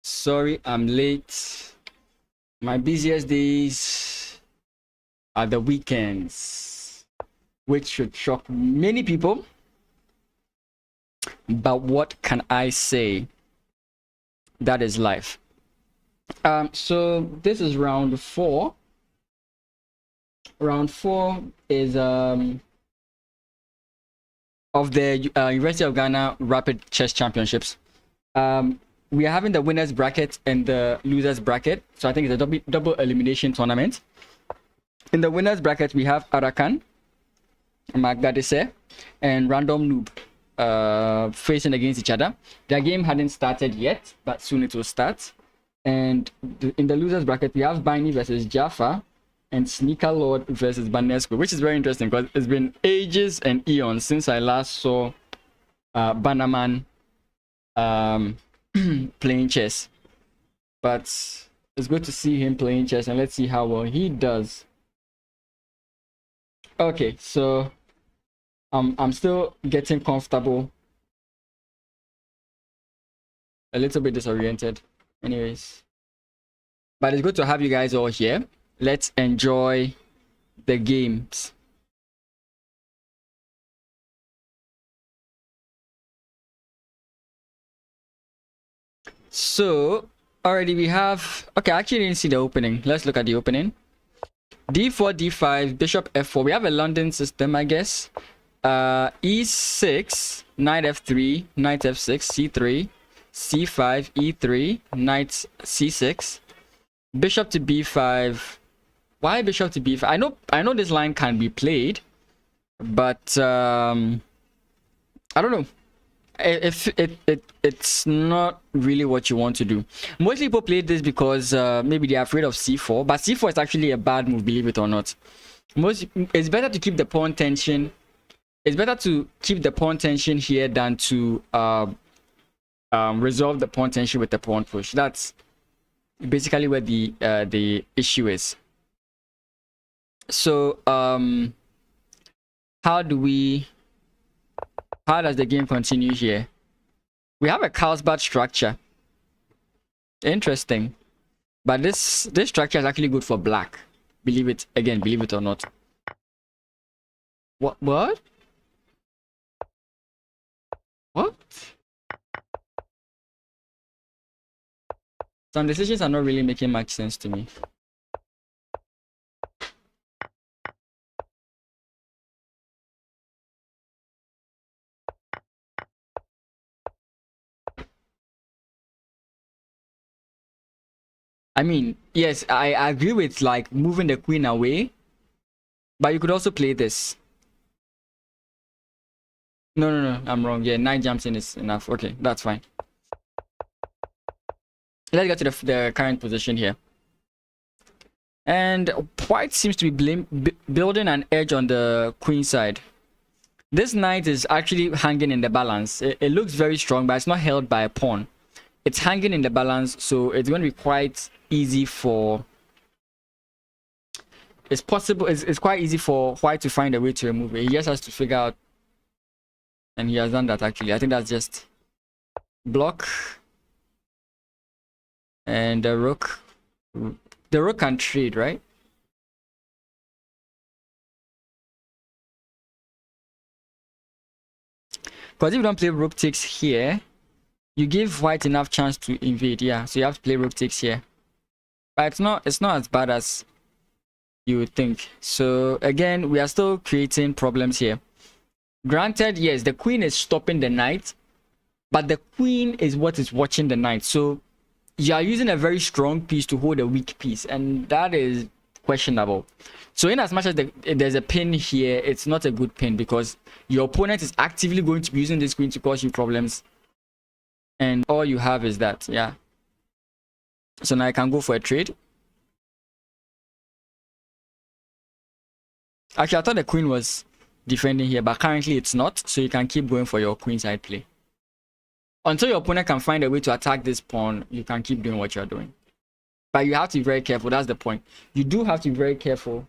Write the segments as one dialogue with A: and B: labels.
A: Sorry, I'm late. My busiest days are the weekends, which should shock many people. But what can I say? That is life. So this is round 4. Round 4 is of the University of Ghana Rapid Chess Championships. We are having the winners bracket and the losers bracket. So I think it's a double elimination tournament. In the winners bracket, we have Arakan, Magdadese, and Random Noob facing against each other. Their game hadn't started yet, but soon it will start. And in the losers bracket, we have Bini versus Jaffa and Sneaker Lord versus Banesco, which is very interesting because it's been ages and eons since I last saw Bannerman playing chess. But it's good to see him playing chess, and let's see how well he does. Okay, so I'm still getting comfortable. A little bit disoriented. Anyways. But it's good to have you guys all here. Let's enjoy the games. So already we have, okay, I actually didn't see the opening. Let's look at the opening. D4, D5, Bishop F4. We have a London system, I guess. E6, Knight F3, Knight F6, C3, C5, E3, Knight C6, Bishop to B5. Why Bishop to B5? I know this line can be played, but I don't know. It's not really what you want to do. Most people play this because maybe they're afraid of C4, but C4 is actually a bad move, believe it or not. It's better to keep the pawn tension. It's better to keep the pawn tension here than to resolve the pawn tension with the pawn push. That's basically where the issue is. So how does the game continue here? We have a Carlsbad structure. Interesting. But this structure is actually good for black. Believe it or not. What? Some decisions are not really making much sense to me. I mean, yes, I agree with like moving the queen away, but you could also play this. No, I'm wrong. Yeah, 9 jumps in is enough. Okay, that's fine. Let's get to the current position here. And white seems to be building an edge on the queen side. This knight is actually hanging in the balance. It looks very strong, but it's not held by a pawn. It's hanging in the balance, so it's going to be quite easy for... It's quite easy for white to find a way to remove it. He just has to figure out... And he has done that, actually. I think that's just... block. And the rook... The rook can trade, right? Because if you don't play rook takes here, you give white enough chance to invade. Yeah, so you have to play rook takes here. But it's not as bad as you would think. So again, we are still creating problems here. Granted, yes, the queen is stopping the knight, but the queen is what is watching the knight. So you are using a very strong piece to hold a weak piece, and that is questionable. So in as much as there's a pin here, it's not a good pin because your opponent is actively going to be using this queen to cause you problems, and all you have is that. Yeah, so now I can go for a trade. Actually, I thought the queen was defending here, but currently it's not, so you can keep going for your queenside play. Until your opponent can find a way to attack this pawn, you can keep doing what you're doing. But you have to be very careful. That's the point. You do have to be very careful.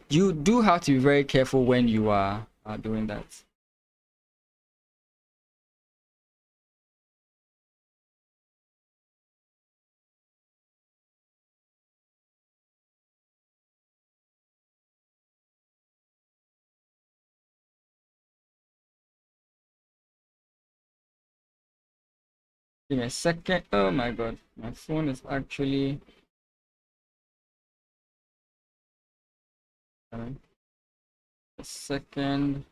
A: You do have to be very careful when you are doing that. Give me a second. Oh my god, my phone is actually. A second.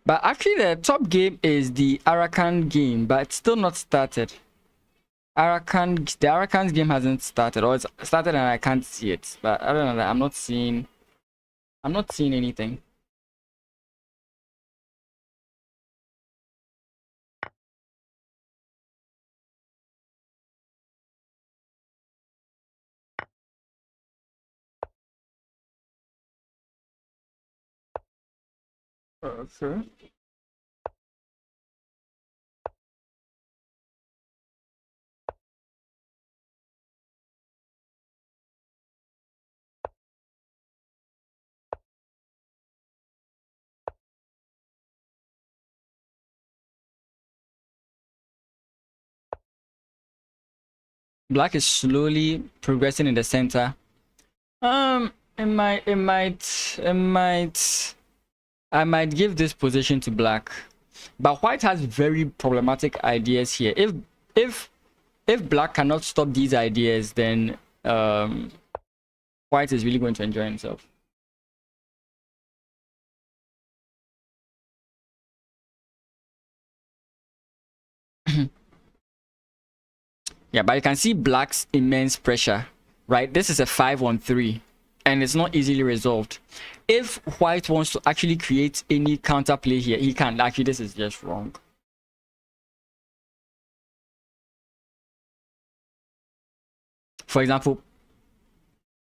A: But actually, the top game is the Arakan game, but it's still not started. The Arakan's game hasn't started, or it's started and I can't see it. But other than that, I'm not seeing anything. Okay. Black is slowly progressing in the center. It might. I might give this position to black, but white has very problematic ideas here. If black cannot stop these ideas, then white is really going to enjoy himself. Yeah, but you can see black's immense pressure, right? This is a 5-on-3, and it's not easily resolved. If white wants to actually create any counterplay here, he can. Actually, this is just wrong. For example,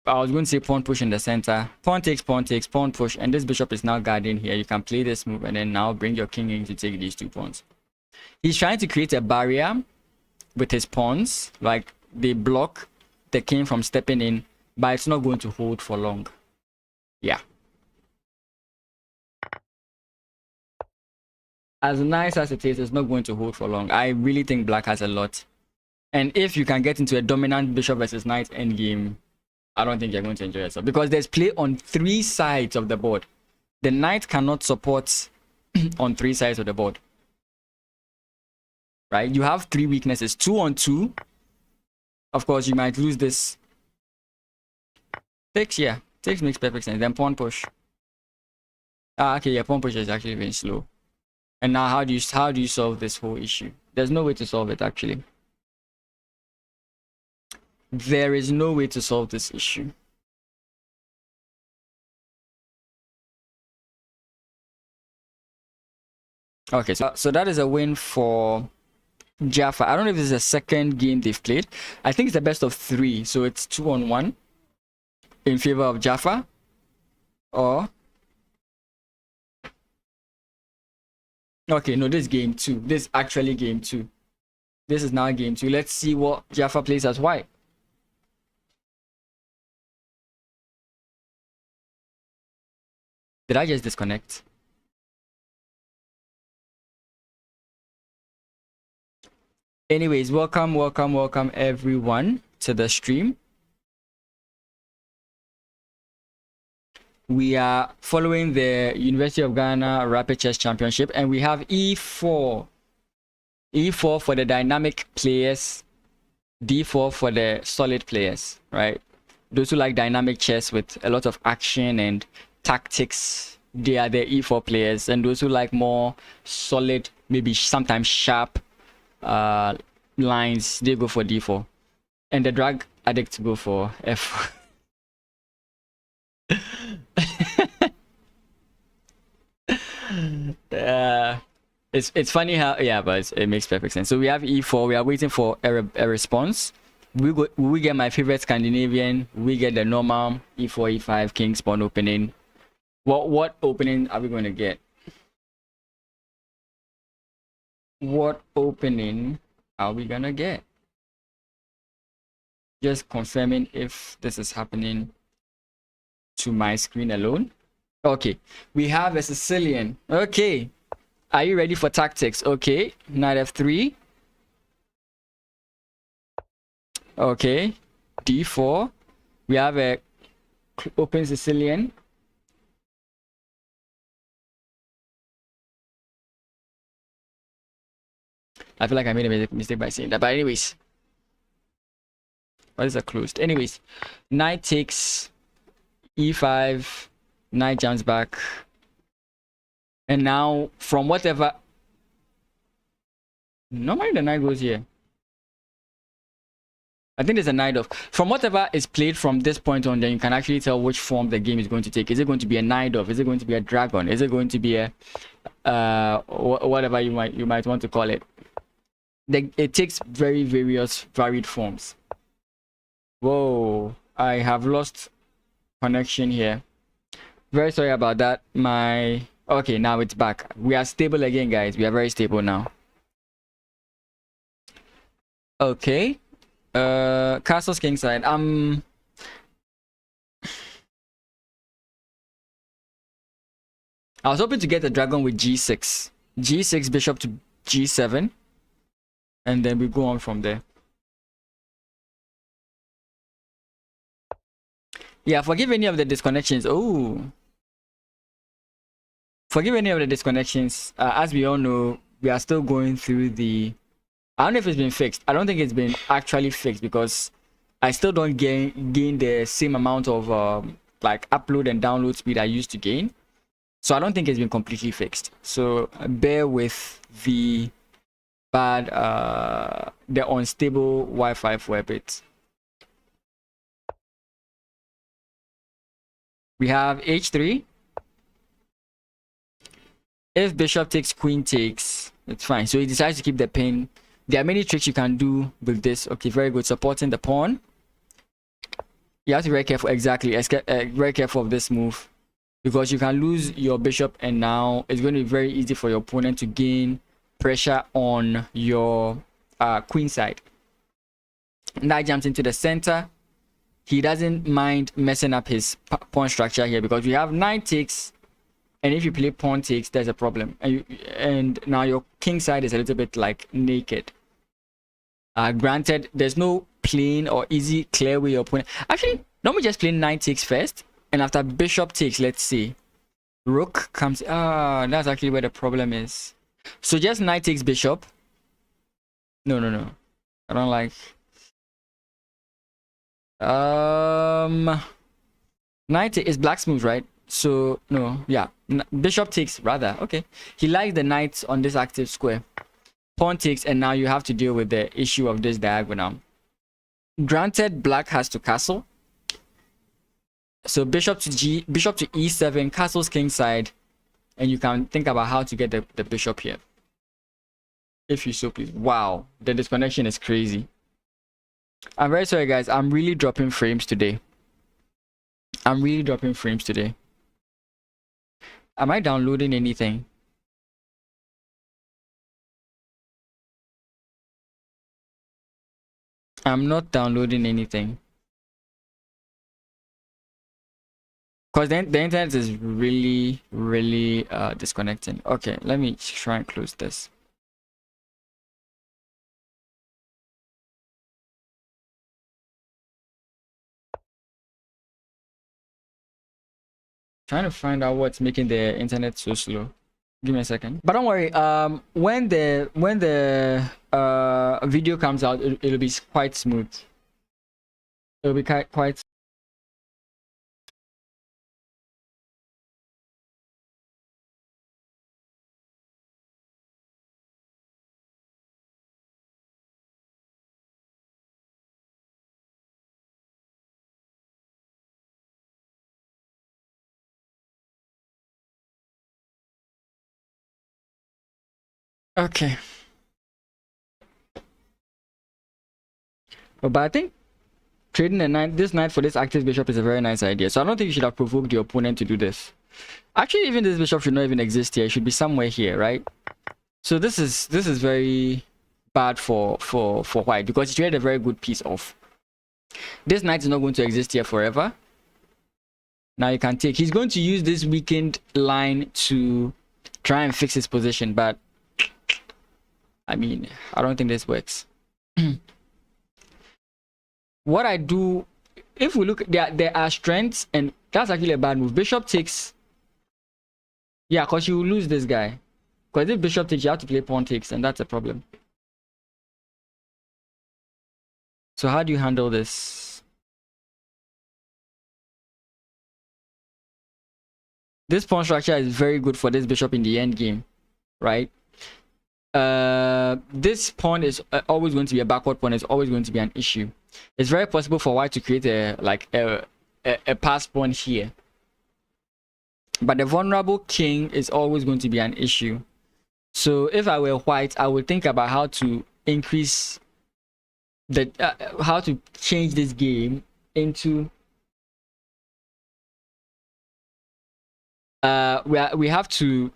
A: I was going to say pawn push in the center. Pawn takes, pawn push, and this bishop is now guarding here. You can play this move and then now bring your king in to take these 2 pawns. He's trying to create a barrier with his pawns, like they block the king from stepping in, but it's not going to hold for long. Yeah. As nice as it is, it's not going to hold for long. I really think black has a lot. And if you can get into a dominant bishop versus knight endgame, I don't think you're going to enjoy yourself, because there's play on 3 sides of the board. The knight cannot support on 3 sides of the board. Right? You have 3 weaknesses. 2-on-2. Of course, you might lose this. Takes, yeah. Takes makes perfect sense. Then pawn push. Okay, yeah, pawn push is actually very slow. And now how do you solve this whole issue? There's no way to solve it, actually. There is no way to solve this issue. Okay, so that is a win for Jaffa. I don't know if this is the second game they've played. I think it's the best of 3, so it's 2-on-1 in favor of Jaffa. Or okay, no, this is game 2. This is actually game 2. This is now game 2. Let's see what Jaffa plays as white. Did I just disconnect? Anyways, welcome everyone to the stream. We are following the University of Ghana Rapid Chess Championship, and we have E4. E4 for the dynamic players, D4 for the solid players, right? Those who like dynamic chess with a lot of action and tactics, they are the E4 players. And those who like more solid, maybe sometimes sharp lines, they go for D4. And the drug addicts go for F4. It's funny how, yeah, but it makes perfect sense. So we have E4. We are waiting for a response. We get my favorite Scandinavian. We get the normal E4, E5, King's Pawn opening. What opening are we going to get? What opening are we gonna get? Just confirming if this is happening to my screen alone. Okay, we have a Sicilian. Okay, are you ready for tactics? Okay, knight f3. Okay, d4. We have a open Sicilian. I feel like I made a mistake by saying that. But anyways, what is a closed? Anyways, knight takes e5, knight jumps back, and now from whatever, normally the knight goes here. I think there's a knight off. From whatever is played from this point on, then you can actually tell which form the game is going to take. Is it going to be a knight off? Is it going to be a dragon? Is it going to be a whatever you might want to call it? It takes very varied forms. Whoa, I have lost connection here. Very sorry about that. Okay, now it's back. We are stable again, guys. We are very stable now. Okay. Castle's kingside. I was hoping to get a dragon with g6. G6, bishop to g7. And then we go on from there. Yeah, forgive any of the disconnections. Oh. Forgive any of the disconnections. As we all know, we are still going through the... I don't know if it's been fixed. I don't think it's been actually fixed because I still don't gain the same amount of like upload and download speed I used to gain. So I don't think it's been completely fixed. So bear with the bad, the unstable Wi-Fi for a bit. We have h3. If bishop takes, queen takes, it's fine. So he decides to keep the pin. There are many tricks you can do with this. Okay, very good. Supporting the pawn. You have to be very careful. Exactly. Very careful of this move. Because you can lose your bishop and now it's going to be very easy for your opponent to gain pressure on your queen side. Knight jumps into the center. He doesn't mind messing up his pawn structure here because we have knight takes. And if you play pawn takes, there's a problem. And now your king side is a little bit like naked. Granted, there's no plain or easy clear way your opponent. Actually, don't we just play knight takes first? And after bishop takes, let's see. Rook comes. That's actually where the problem is. So just knight takes bishop. No. I don't like. Knight is black's move, right? So no, yeah. Bishop takes rather. Okay. He likes the knights on this active square. Pawn takes, and now you have to deal with the issue of this diagonal. Granted, black has to castle. So bishop to e7, castles king side, and you can think about how to get the bishop here. If you so please. Wow, the disconnection is crazy. I'm very sorry, guys. I'm really dropping frames today. Am I downloading anything? I'm not downloading anything. Because the internet is really disconnecting. Okay, let me try and close this. Trying to find out what's making the internet so slow. Give me a second. But don't worry. When the video comes out, it'll be quite smooth. It'll be quite. Okay. But I think trading this knight for this active bishop is a very nice idea. So I don't think you should have provoked your opponent to do this. Actually, even this bishop should not even exist here. It should be somewhere here, right? So this is very bad for white because he traded a very good piece off. This knight is not going to exist here forever. Now you can take. He's going to use this weakened line to try and fix his position, but I mean, I don't think this works. What I do, if we look, there are strengths, and that's actually a bad move. Bishop takes. Yeah, because you will lose this guy. Because if bishop takes, you have to play pawn takes, and that's a problem. So how do you handle this? This pawn structure is very good for this bishop in the end game, right? This pawn is always going to be a backward pawn. It's always going to be an issue. It's very possible for white to create a pass pawn here, but the vulnerable king is always going to be an issue. So if I were white, I would think about how to increase the how to change this game into we have to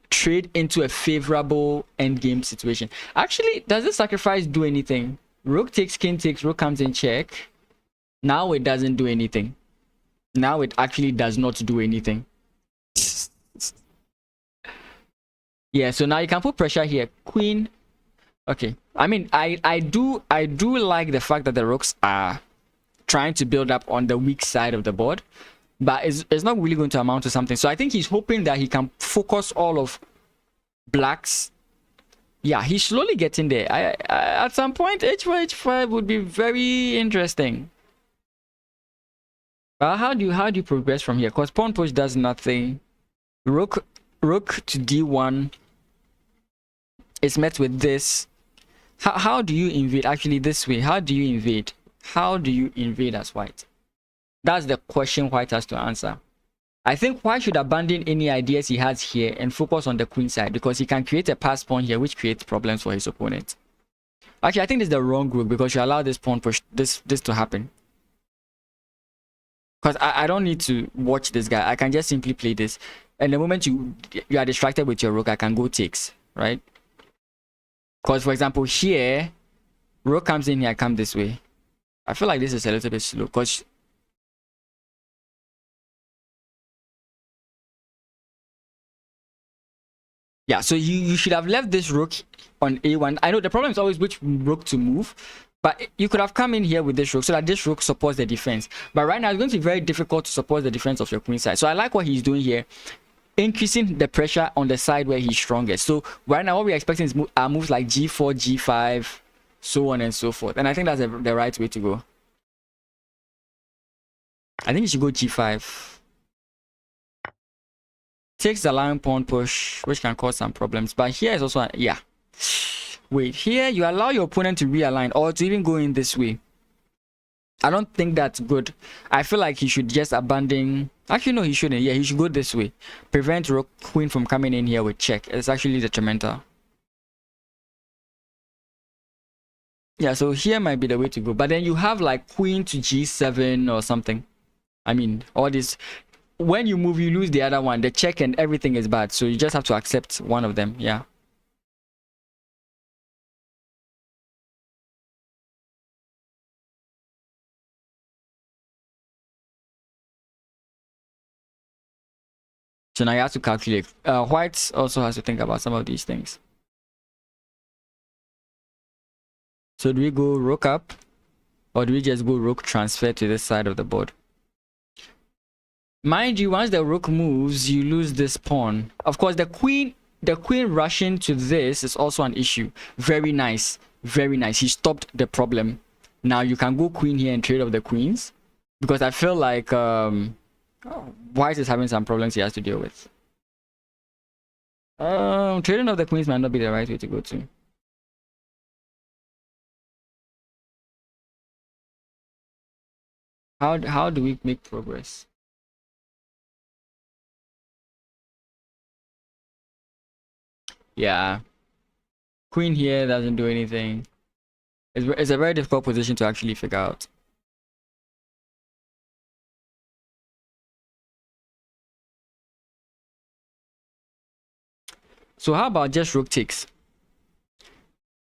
A: trade into a favorable endgame situation. Actually, does this sacrifice do anything? Rook takes, king takes, rook comes in check. Now it doesn't do anything. Now it actually does not do anything. Yeah, so now you can put pressure here. Queen. Okay. I mean, I do like the fact that the rooks are trying to build up on the weak side of the board, but it's not really going to amount to something. So I think he's hoping that he can focus all of black's. Yeah, he's slowly getting there. At some point, h4, h5 would be very interesting. But how do you progress from here? Because pawn push does nothing. Rook to d1 is met with this. How do you invade? Actually, this way. How do you invade? How do you invade as white? That's the question white has to answer. I think white should abandon any ideas he has here and focus on the queen side, because he can create a pass pawn here, which creates problems for his opponent. Actually, I think this is the wrong group, because you allow this pawn push, this to happen. Because I don't need to watch this guy. I can just simply play this. And the moment you are distracted with your rook, I can go takes, right? Because, for example, here, rook comes in here, I come this way. I feel like this is a little bit slow, because yeah, so you should have left this rook on a1. I know the problem is always which rook to move, but you could have come in here with this rook so that this rook supports the defense. But right now, it's going to be very difficult to support the defense of your queen side. So I like what he's doing here, increasing the pressure on the side where he's strongest. So right now, what we're expecting is moves like g4, g5, so on and so forth. And I think that's the right way to go. I think you should go g5. Takes the line pawn push, which can cause some problems. But here is also yeah. Wait, here you allow your opponent to realign or to even go in this way. I don't think that's good. I feel like he should just abandon. Actually, no, he shouldn't. Yeah, he should go this way. Prevent rook queen from coming in here with check. It's actually detrimental. Yeah, so here might be the way to go. But then you have like queen to g7 or something. I mean, all this. When you move, you lose the other one. The check and everything is bad. So you just have to accept one of them. Yeah. So now you have to calculate. White also has to think about some of these things. So do we go rook up? Or do we just go rook transfer to this side of the board? Mind you, once the rook moves, you lose this pawn. Of course, the queen rushing to this is also an issue. Very nice. Very nice. He stopped the problem. Now you can go queen here and trade off the queens. Because I feel like white is having some problems he has to deal with. Trading off the queens might not be the right way to go to. How do we make progress? Yeah, queen here doesn't do anything. It's a very difficult position to actually figure out. So how about just rook takes?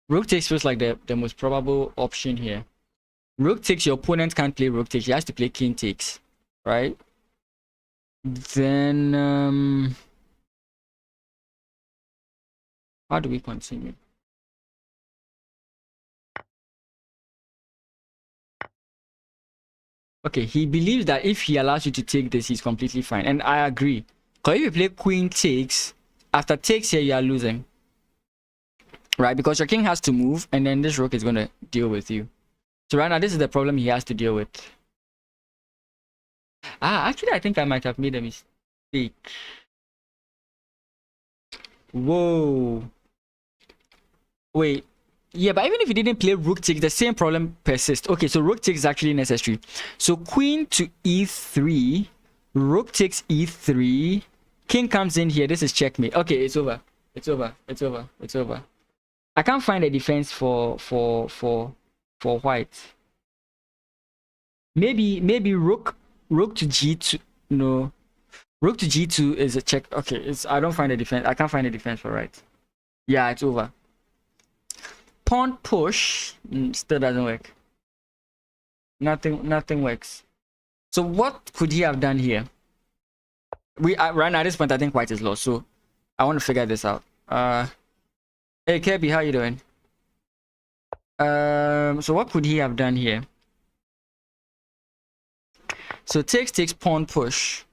A: Rook takes feels like the most probable option here. Rook takes, your opponent can't play rook takes. He has to play king takes, right? Then how do we continue? Okay, he believes that if he allows you to take this, he's completely fine. And I agree. Because if you play queen takes, after takes here, you are losing. Right? Because your king has to move, and then this rook is going to deal with you. So right now, this is the problem he has to deal with. Actually, I think I might have made a mistake. Whoa. Wait. Yeah, but even if he didn't play rook takes, the same problem persists. Okay, so rook takes is actually necessary. So queen to e3, rook takes e3, king comes in here. This is checkmate. Okay, it's over. It's over. It's over. It's over. I can't find a defense for white. Maybe rook to g2. No, rook to g2 is a check. Okay, I don't find a defense. I can't find a defense for white. Yeah, it's over. Pawn push still doesn't work. Nothing works. So what could he have done here? Right now at this point I think white is lost, so I want to figure this out. Hey Kirby, how you doing? So what could he have done here? So takes pawn push.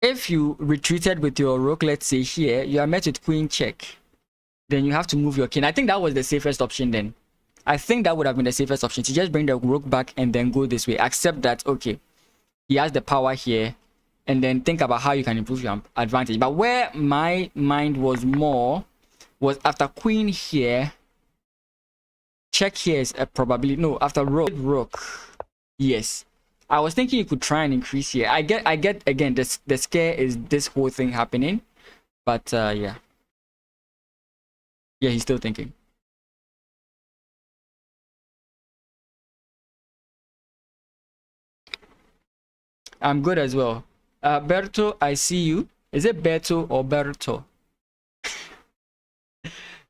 A: If you retreated with your rook, let's say here, you are met with queen check. Then you have to move your king. I think that was the safest option then. I think that would have been the safest option, to just bring the rook back and then go this way. Accept that, okay, he has the power here, and then think about how you can improve your advantage. But where my mind was more was after queen here, check here is a probability. No, after rook. Yes. I was thinking you could try and increase here. I get again, the scare is this whole thing happening. But yeah. Yeah, he's still thinking. I'm good as well. Berto, I see you. Is it Berto or Berto?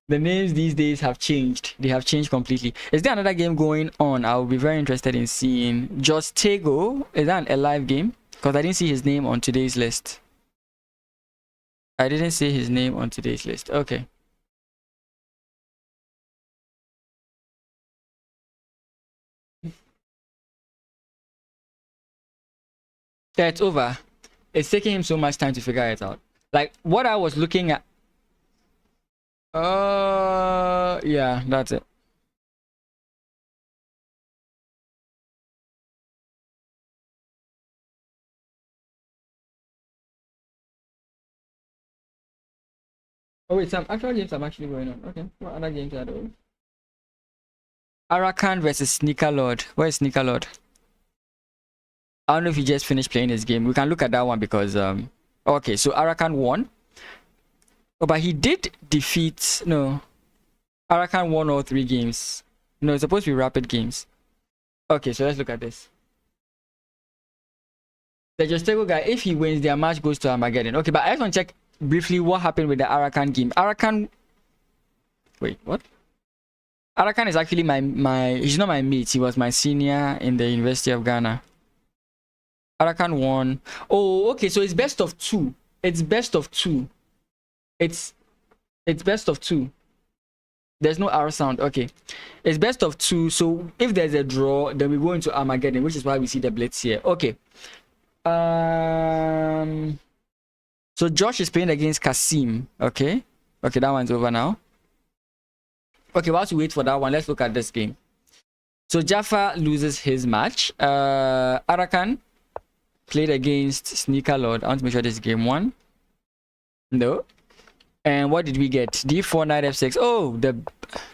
A: The names these days have changed. They have changed completely. Is there another game going on? I'll be very interested in seeing. Justego, is that a live game? Because I didn't see his name on today's list. I didn't see his name on today's list. Okay. Yeah, it's over. It's taking him so much time to figure it out. Like what I was looking at. Yeah, that's it. Oh wait, some actual games are actually going on. Okay, what other games are those? Arakan versus Sneaker Lord. Where is Sneaker Lord? I don't know if he just finished playing his game. We can look at that one because okay, so Arakan won. Oh, but he did defeat Arakan won all 3 games. No, it's supposed to be rapid games. Okay, so let's look at this. The Justego guy, if he wins, their match goes to Armageddon. Okay, but I just want to check briefly what happened with the Arakan game. Arakan. Wait, what? Arakan is actually he's not my mate. He was my senior in the University of Ghana. Arakan won. Oh, okay, so it's best of 2. It's best of 2. It's best of 2. There's no R sound. Okay, it's best of 2. So if there's a draw, then we go into Armageddon, which is why we see the blitz here. Okay. So Josh is playing against Kasim. Okay, that one's over now. Okay, whilst we wait for that one, let's look at this game. So Jaffa loses his match. Arakan played against Sneaker Lord. I want to make sure this is game 1. No. And what did we get? D4, knight f6. Oh,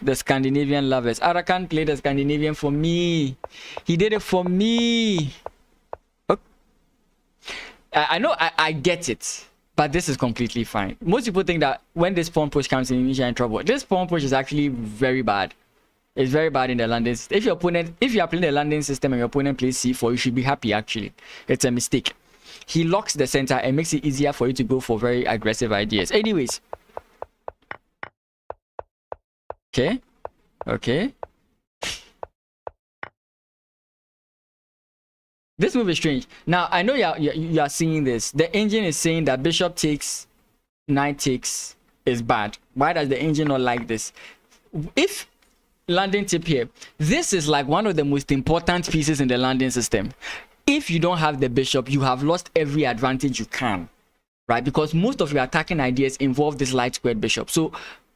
A: the Scandinavian lovers. Arakan played the Scandinavian for me. He did it for me. Okay. I know, I get it. But this is completely fine. Most people think that when this pawn push comes in, you're in trouble. This pawn push is actually very bad. It's very bad in the London. If you are playing the London system and your opponent plays c4, you should be happy actually. It's a mistake. He locks the center and makes it easier for you to go for very aggressive ideas. Anyways. Okay. This move is strange. Now, I know you are seeing this. The engine is saying that bishop takes, knight takes is bad. Why does the engine not like this? If London tip here, this is like one of the most important pieces in the London system. If you don't have the bishop, you have lost every advantage you can, right? Because most of your attacking ideas involve this light squared bishop. So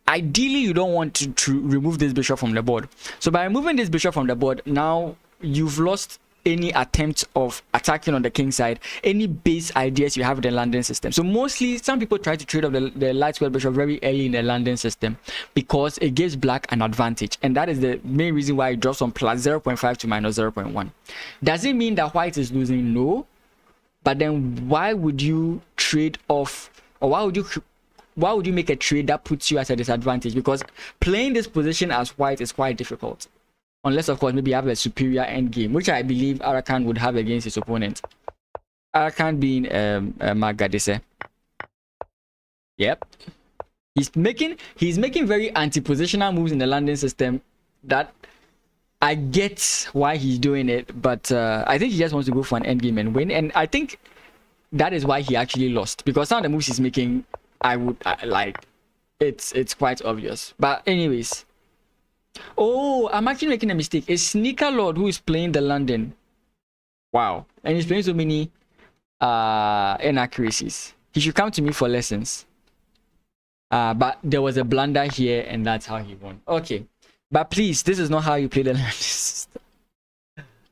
A: ideally, you don't want to remove this bishop from the board. So by removing this bishop from the board, now you've lost any attempt of attacking on the king side, any base ideas you have in the London system. So mostly some people try to trade off the light square bishop very early in the London system because it gives black an advantage, and that is the main reason why it drops from plus 0.5 to minus 0.1. Does it mean that white is losing? No. But then why would you trade off, or why would you make a trade that puts you at a disadvantage? Because playing this position as white is quite difficult. Unless, of course, maybe you have a superior endgame, which I believe Arakan would have against his opponent. Arakan being Magadise. Yep. He's making very anti-positional moves in the London system that I get why he's doing it, but I think he just wants to go for an endgame and win. And I think that is why he actually lost, because some of the moves he's making, it's quite obvious. But anyways. Oh, I'm actually making a mistake. It's Sneaker Lord who is playing the London. Wow. And he's playing so many inaccuracies. He should come to me for lessons. But there was a blunder here, and that's how he won. Okay. But please, this is not how you play the London system.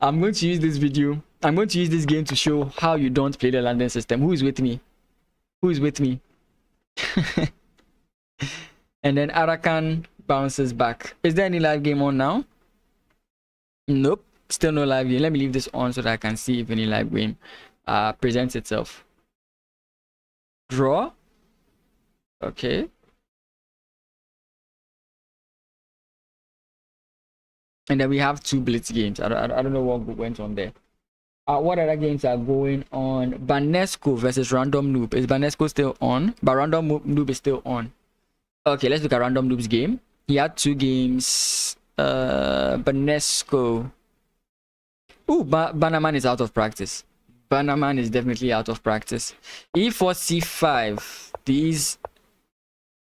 A: I'm going to use this video. I'm going to use this game to show how you don't play the London system. Who is with me? Who is with me? And then Arakan bounces back. Is there any live game on now? Nope, still no live game. Let me leave this on so that I can see if any live game presents itself. Draw. Okay. And then we have 2 blitz games. I don't know what went on there. What other games are going on? Banesco versus Random Noob. Is Banesco still on? But Random Noob is still on. Okay, let's look at Random Noob's game. He had 2 games. Banesco. Ooh, Banaman is out of practice. Banaman is definitely out of practice. E4, C5. These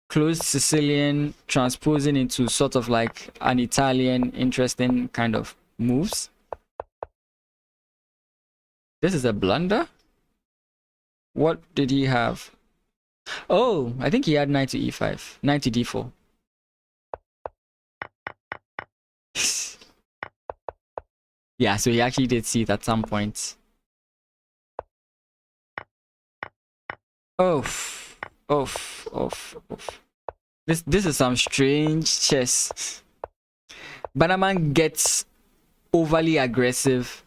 A: closed Sicilian transposing into sort of like an Italian interesting kind of moves. This is a blunder. What did he have? Oh, I think he had knight to E5. Knight to D4. Yeah, so he actually did see it at some point. Oof. Oof. Oof. Oof. This is some strange chess. Banaman gets overly aggressive.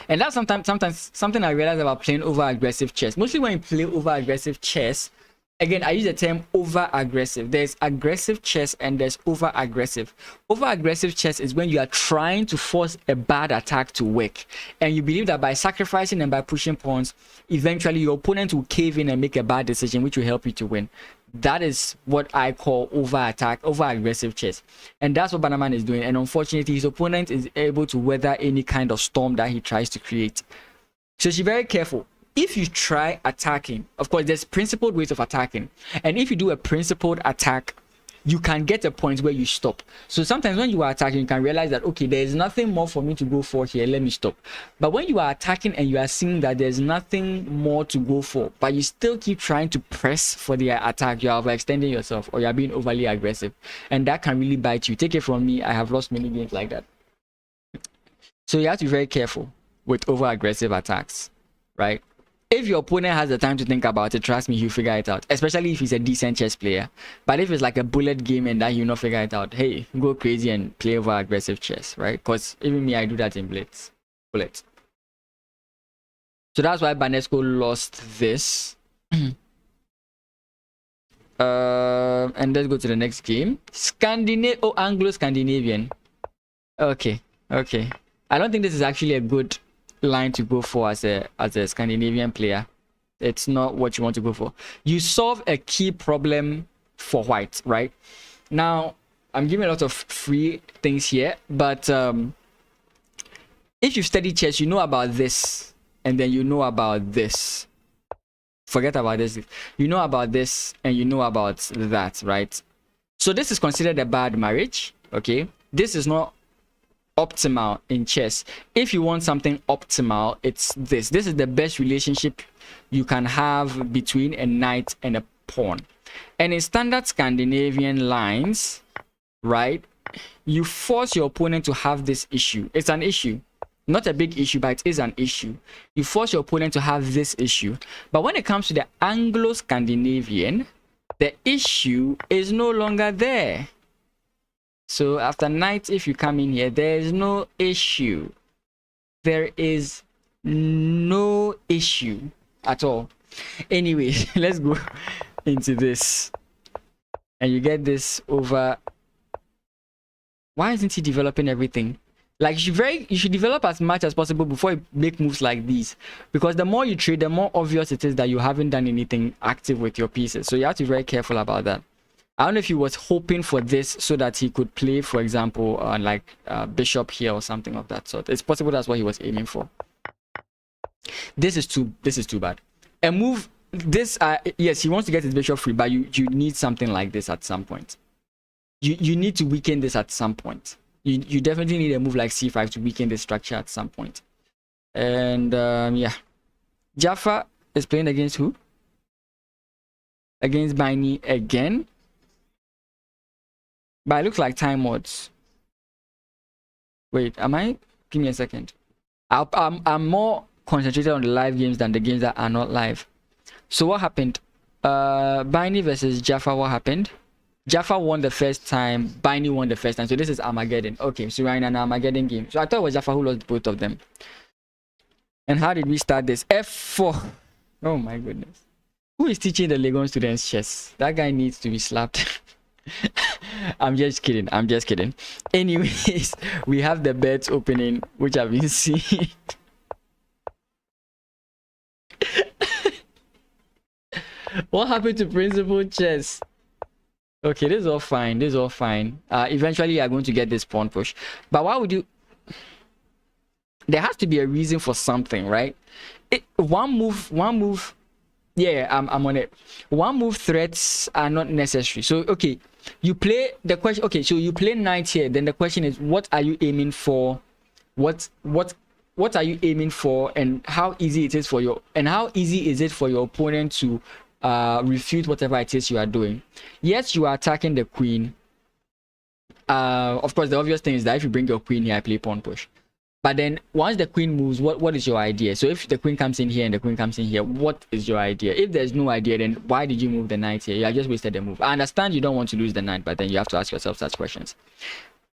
A: And that's sometimes something I realize about playing over aggressive chess. Mostly when you play over aggressive chess, again, I use the term over aggressive. There's aggressive chess and there's over aggressive. Over aggressive chess is when you are trying to force a bad attack to work, and you believe that by sacrificing and by pushing pawns, eventually your opponent will cave in and make a bad decision, which will help you to win. That is what I call over aggressive chess, and that's what Banaman is doing. And unfortunately, his opponent is able to weather any kind of storm that he tries to create. So be very careful. If you try attacking, of course, there's principled ways of attacking, and if you do a principled attack, you can get a point where you stop. So sometimes when you are attacking, you can realize that, okay, there is nothing more for me to go for here, let me stop. But when you are attacking and you are seeing that there's nothing more to go for, but you still keep trying to press for the attack, you are overextending yourself, or you are being overly aggressive, and that can really bite you. Take it from me, I have lost many games like that. So you have to be very careful with over aggressive attacks, right? If your opponent has the time to think about it, trust me, he'll figure it out, especially if he's a decent chess player. But if it's like a bullet game and that he'll not figure it out, hey, go crazy and play over aggressive chess, right? Because even me, I do that in blitz. Bullet. So that's why Banesco lost this. And let's go to the next game. Anglo-Scandinavian. Okay. I don't think this is actually a good line to go for as a Scandinavian player. It's not what you want to go for. You solve a key problem for white, right? Now, I'm giving a lot of free things here, but if you study chess, you know about this, and then you know about this. Forget about this. You know about this, and you know about that, right? So this is considered a bad marriage, okay? This is not optimal in chess. If you want something optimal, it's this. This is the best relationship you can have between a knight and a pawn. And in standard Scandinavian lines, right, you force your opponent to have this issue. It's an issue. Not a big issue, but it is an issue. You force your opponent to have this issue. But when it comes to the Anglo-Scandinavian, the issue is no longer there. So after knight, if you come in here, there is no issue. There is no issue at all. Anyway, let's go into this. And you get this over. Why isn't he developing everything? Like, you should develop as much as possible before you make moves like these, because the more you trade, the more obvious it is that you haven't done anything active with your pieces. So you have to be very careful about that. I don't know if he was hoping for this so that he could play, for example, bishop here or something of that sort. It's possible that's what he was aiming for. This is too bad. A move this yes, he wants to get his bishop free, but you need something like this at some point. You need to weaken this at some point. You definitely need a move like c5 to weaken the structure at some point. And yeah, Jaffa is playing against who? Against Baini again. But it looks like time mods. Wait, am I? Give me a second. I'm more concentrated on the live games than the games that are not live. So what happened? Baini versus Jaffa. What happened? Jaffa won the first time, Baini won the first time. So this is Armageddon. Okay, so we're in an Armageddon game. So I thought it was Jaffa who lost both of them. And how did we start this? F4. Oh my goodness. Who is teaching the Legon students chess? That guy needs to be slapped. I'm just kidding. I'm just kidding. Anyways, we have the bets opening, which I've been seeing. What happened to principal chess? Okay, this is all fine. This is all fine. Eventually, you are going to get this pawn push. But why would you? There has to be a reason for something, right? One move. Yeah, I'm on it. One move threats are not necessary. So, okay, you play the question. Okay, so you play knight here. Then the question is, what are you aiming for? What are you aiming for? And how easy it is for your opponent to refute whatever it is you are doing. Yes, you are attacking the queen. Of course, the obvious thing is that if you bring your queen here, I play pawn push. But then once the queen moves, what is your idea? So if the queen comes in here and the queen comes in here, what is your idea? If there's no idea, then why did you move the knight here? You have just wasted the move. I understand you don't want to lose the knight, but then you have to ask yourself such questions.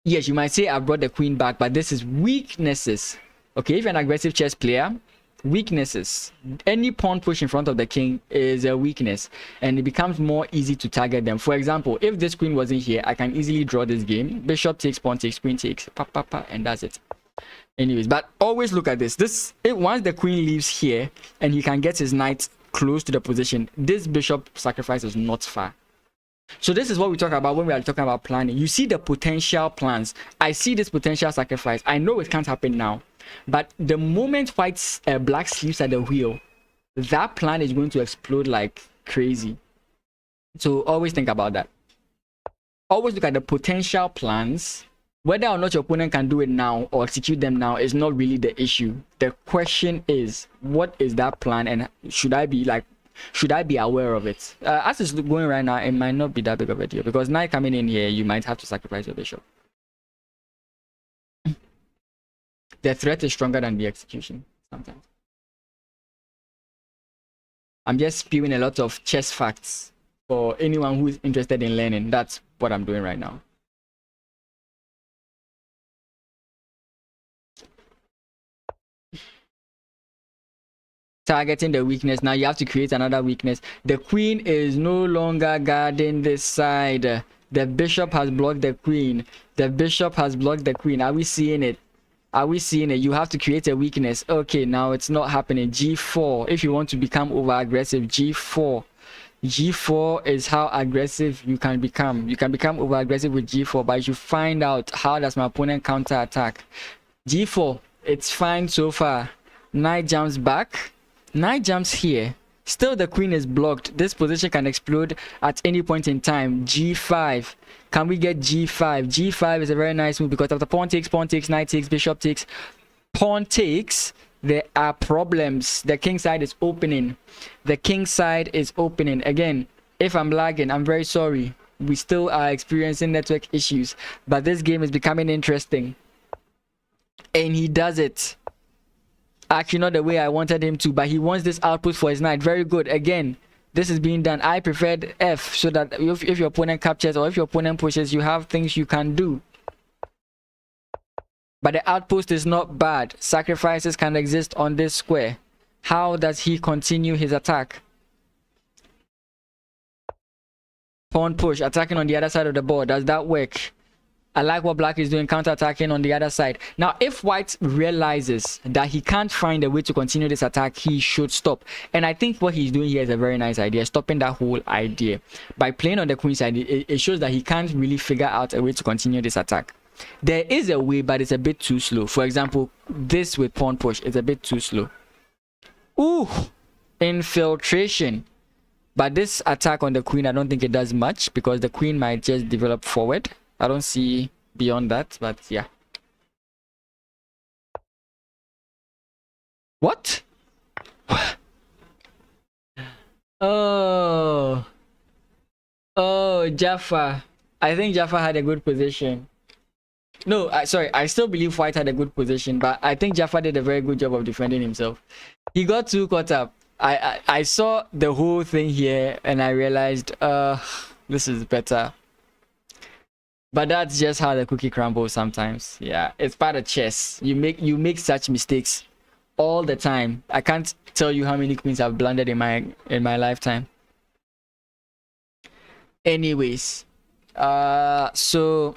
A: Yes, you might say I brought the queen back, but this is weaknesses. Okay, if you're an aggressive chess player, weaknesses. Any pawn push in front of the king is a weakness, and it becomes more easy to target them. For example, if this queen wasn't here, I can easily draw this game. Bishop takes, pawn takes, queen takes, and that's it. Anyways, but always look at this. Once the queen leaves here and he can get his knight close to the position, this bishop sacrifice is not far. So this is what we talk about when we are talking about planning. You see the potential plans. I see this potential sacrifice. I know it can't happen now, but the moment black sleeps at the wheel, that plan is going to explode like crazy. So always think about that. Always look at the potential plans. Whether or not your opponent can do it now or execute them now is not really the issue. The question is, what is that plan, and should I be aware of it? As it's going right now, it might not be that big of a deal, because knight coming in here, you might have to sacrifice your bishop. The threat is stronger than the execution sometimes. I'm just spewing a lot of chess facts for anyone who is interested in learning. That's what I'm doing right now. Targeting the weakness. Now you have to create another weakness. The queen is no longer guarding this side. The bishop has blocked the queen. The bishop has blocked the queen. Are we seeing it? Are we seeing it? You have to create a weakness. Okay, now it's not happening. G4. If you want to become over aggressive, G4. G4 is how aggressive you can become. You can become over aggressive with G4, but you find out how does my opponent counter attack. G4, it's fine so far. Knight jumps back. Knight jumps here. Still the queen is blocked. This position can explode at any point in time. G5. Can we get G5? G5 is a very nice move, because after pawn takes, knight takes, bishop takes, pawn takes, there are problems. The king side is opening. The king side is opening. Again, if I'm lagging, I'm very sorry. we still are experiencing network issues, but this game is becoming interesting. And he does it. Actually, not the way I wanted him to, but he wants this output for his knight. Very good. Again, this is being done. I preferred F, so that if your opponent captures or if your opponent pushes, you have things you can do. But the outpost is not bad. Sacrifices can exist on this square. How does he continue his attack? Pawn push, attacking on the other side of the board. Does that work? I like what black is doing, counter-attacking on the other side. Now, if white realizes that he can't find a way to continue this attack, he should stop. And I think what he's doing here is a very nice idea, stopping that whole idea. By playing on the queen side, it shows that he can't really figure out a way to continue this attack. There is a way, but it's a bit too slow. For example, this with pawn push is a bit too slow. Ooh, infiltration. But this attack on the queen, I don't think it does much because the queen might just develop forward. I don't see beyond that, but yeah. What? Oh, Jaffa. I think Jaffa had a good position. No, sorry, I still believe white had a good position, but I think Jaffa did a very good job of defending himself. He got too caught up. I saw the whole thing here and I realized this is better. But that's just how the cookie crumbles sometimes. Yeah, it's part of chess. You make such mistakes all the time. I can't tell you how many queens I've blundered in my lifetime. Anyways, so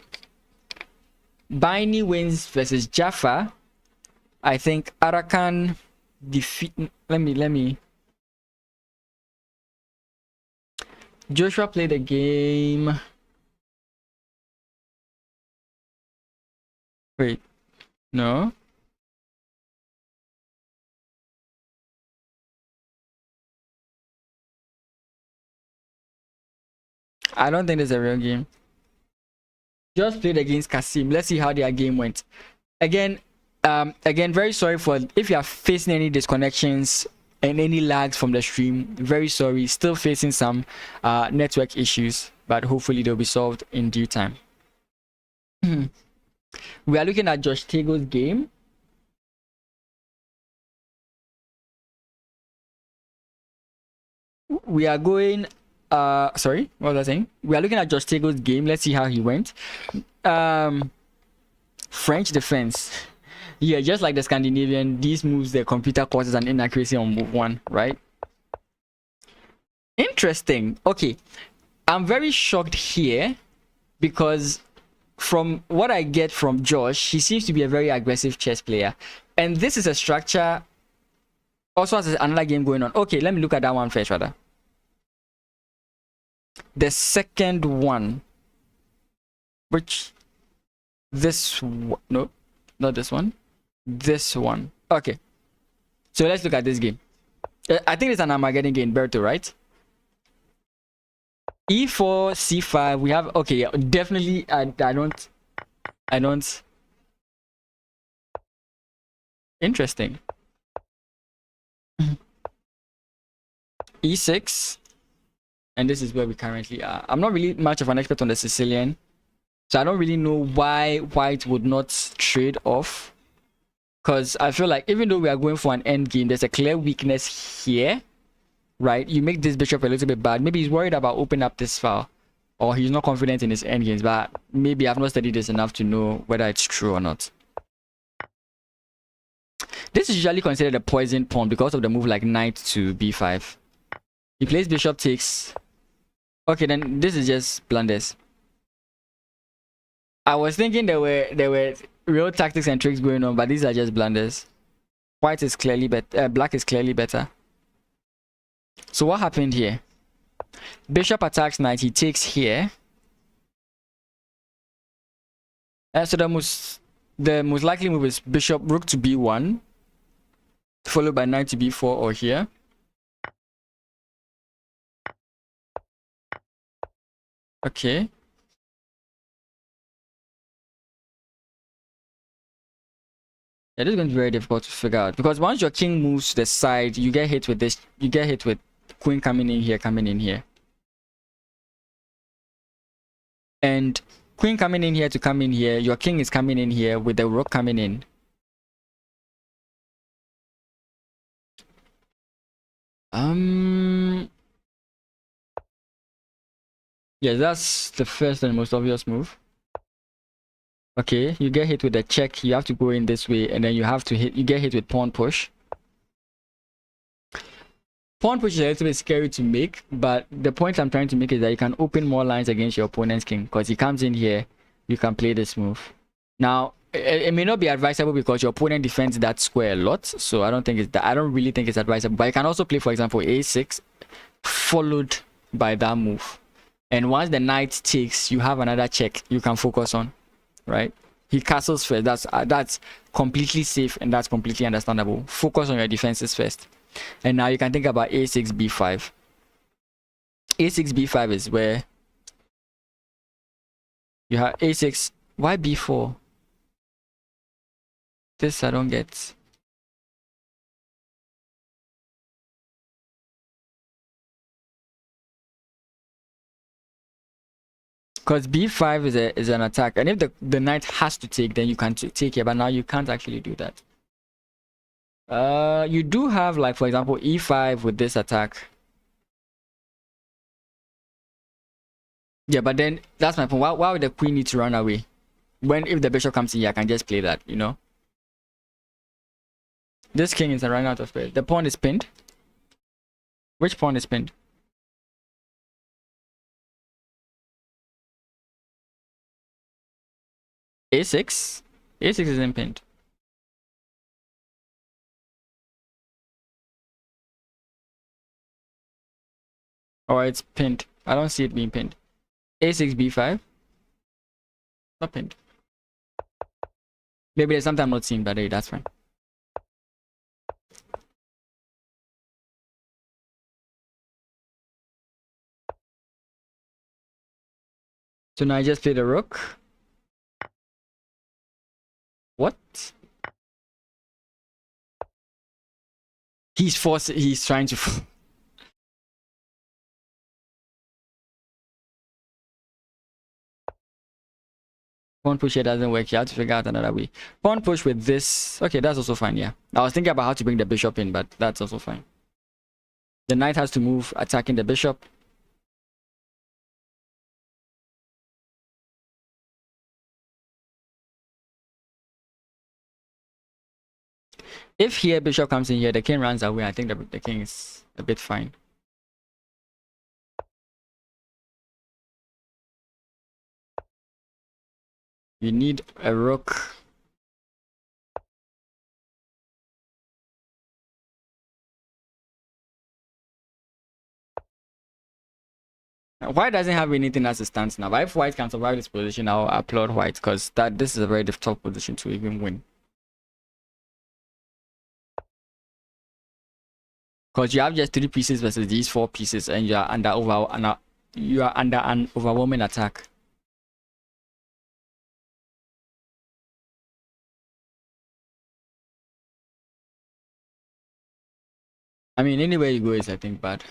A: Baini wins versus Jaffa. I think Arakan defeat. Let me. Joshua played a game. Wait, no. I don't think it's a real game. Just played against Kasim. Let's see how their game went. Again, very sorry for if you are facing any disconnections and any lags from the stream. Very sorry. Still facing some network issues, but hopefully they'll be solved in due time. We are looking at Josh Tego's game. We are going sorry, what was I saying? We are looking at Josh Tego's game. Let's see how he went. French defense. Yeah, just like the Scandinavian, these moves, the computer causes an inaccuracy on move one, right? Interesting. Okay, I'm very shocked here because from what I get from Josh, he seems to be a very aggressive chess player. And this is a structure also has another game going on. Okay, let me look at that one first, rather. The second one, which this one, no, not this one, this one. Okay, so let's look at this game. I think it's an Armageddon game, Berto, right? E4, C5, we have, okay, yeah, definitely, I don't, interesting. E6, and this is where we currently are. I'm not really much of an expert on the Sicilian, so I don't really know why white would not trade off, because I feel like even though we are going for an end game, there's a clear weakness here. Right, you make this bishop a little bit bad. Maybe he's worried about opening up this file, or he's not confident in his endgames. But maybe I've not studied this enough to know whether it's true or not. This is usually considered a poison pawn because of the move like knight to b5. He plays bishop takes. Okay, then this is just blunders. I was thinking there were real tactics and tricks going on, but these are just blunders. White is clearly better. Black is clearly better. So what happened here? Bishop attacks knight, he takes here. So the most likely move is bishop rook to b1, followed by knight to b4 or here. Okay. Yeah, this is going to be very difficult to figure out because once your king moves to the side, you get hit with this. You get hit with queen coming in here, coming in here. And queen coming in here to come in here. Your king is coming in here with the rook coming in. Yeah, that's the first and most obvious move. Okay, you get hit with a check. You have to go in this way, and then you have to hit. You get hit with pawn push. Pawn push is a little bit scary to make, but the point I'm trying to make is that you can open more lines against your opponent's king, because he comes in here, you can play this move. Now, it may not be advisable because your opponent defends that square a lot, so I don't really think it's advisable. But you can also play, for example, a6 followed by that move, and once the knight takes, you have another check you can focus on, right? He castles first. That's completely safe, and that's completely understandable. Focus on your defenses first. And now you can think about a6 b5. a6 b5 is where you have a6. Why b4? This I don't get. Because b5 is an attack, and if the knight has to take, then you can take it, but now you can't actually do that. You do have, like, for example, e5 with this attack. Yeah, but then that's my point. Why would the queen need to run away? When if the bishop comes in here, I can just play that, you know? This king is running out of space. The pawn is pinned. Which pawn is pinned? a6. a6 isn't pinned. Or it's pinned. I don't see it being pinned. a6 b5. Not pinned. Maybe there's something I'm not seeing, but hey, that's fine. So now I just play the rook. What? He's trying to pawn push here doesn't work. You have to figure out another way. Pawn push with this. Okay, that's also fine, yeah. I was thinking about how to bring the bishop in, but that's also fine. The knight has to move, attacking the bishop. If here bishop comes in here, the king runs away. I think the king is a bit fine. You need a rook. White doesn't have anything as it stands now. But if white can survive this position, I'll applaud white, because this is a very difficult position to even win. Because you have just 3 pieces versus these 4 pieces, and you are under an overwhelming attack. I mean, anywhere you go is, I think, bad.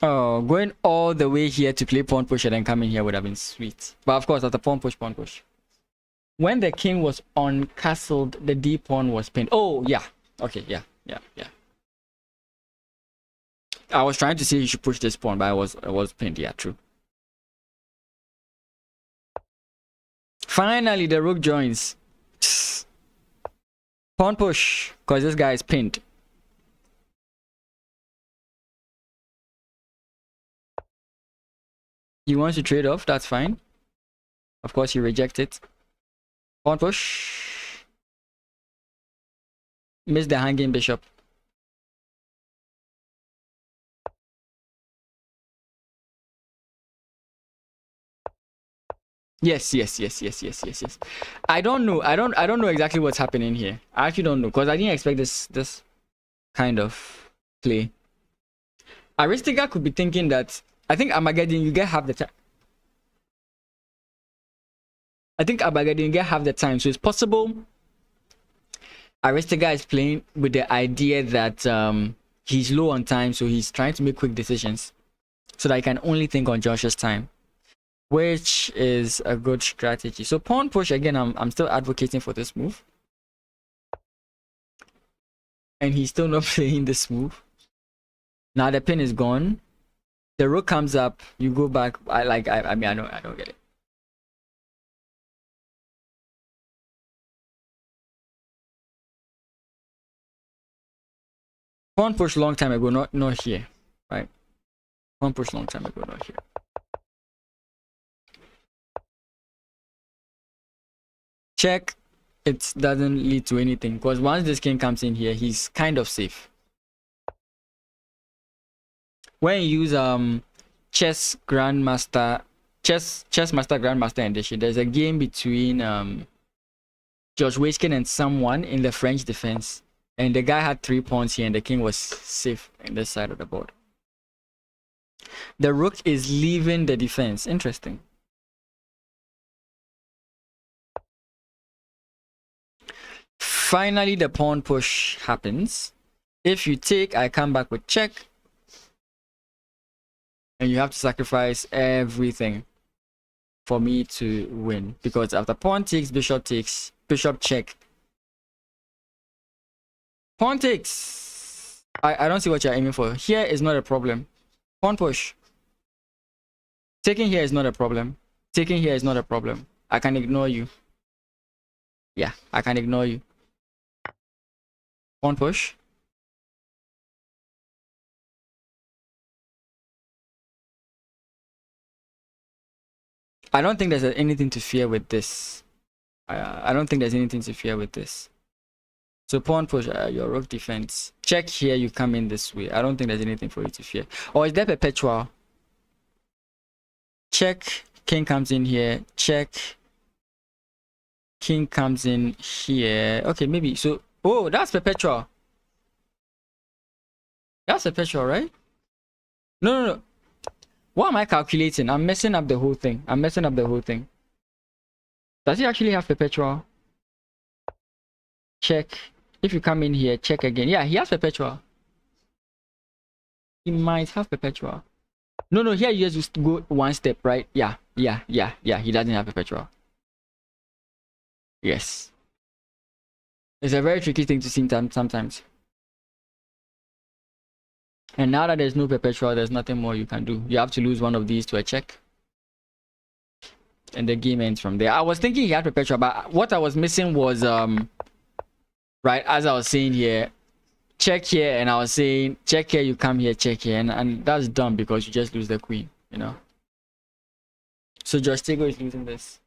A: Oh, going all the way here to play pawn push and then coming here would have been sweet. But of course, after pawn push. When the king was uncastled, the d pawn was pinned. Oh, yeah. Okay, yeah. I was trying to say you should push this pawn, but I was pinned. Yeah, true. Finally, the rook joins. Pawn push, because this guy is pinned. He wants to trade off, that's fine. Of course, you reject it. Pawn push. Miss the hanging bishop. Yes. I don't know. I don't know exactly what's happening here. I actually don't know, because I didn't expect this kind of play. Aristica could be thinking that, I think Armageddon, you get half the time. I think Armageddon, you get half the time. So it's possible Aristica is playing with the idea that he's low on time, so he's trying to make quick decisions. so that I can only think on Josh's time, which is a good strategy. So pawn push again. I'm still advocating for this move, and he's still not playing this move. Now the pin is gone. The rook comes up. You go back. I mean I don't get it. Pawn push long time ago, not here, right? Pawn push long time ago, not here. Check. It doesn't lead to anything because once this king comes in here, he's kind of safe. When you use chess master grandmaster edition, there's a game between George Waitkin and someone in the French defense, and the guy had 3 pawns here and the king was safe in this side of the board. The rook is leaving the defense. Interesting. Finally, the pawn push happens. If you take, I come back with check. And you have to sacrifice everything for me to win. Because after pawn takes, bishop check. Pawn takes. I don't see what you're aiming for. Here is not a problem. Pawn push. Taking here is not a problem. Taking here is not a problem. I can ignore you. Yeah, I can ignore you. Pawn push. I don't think there's anything to fear with this. I don't think there's anything to fear with this. So pawn push, your rook defense. Check here, you come in this way. I don't think there's anything for you to fear. Or is there perpetual? Check, king comes in here. Check, king comes in here. Okay, maybe. So, oh, that's perpetual. That's perpetual, right? No. What am I calculating? I'm messing up the whole thing. Does he actually have perpetual? Check. If you come in here, check again. Yeah, he has perpetual. He might have perpetual. No, here you just go one step, right? Yeah. He doesn't have perpetual. Yes. It's a very tricky thing to see sometimes. And now that there's no perpetual, there's nothing more you can do. You have to lose one of these to a check. And the game ends from there. I was thinking he had perpetual, but what I was missing was right, as I was saying here, check here, and I was saying check here, you come here, check here, and that's dumb because you just lose the queen, you know. So Josh Tego is losing this.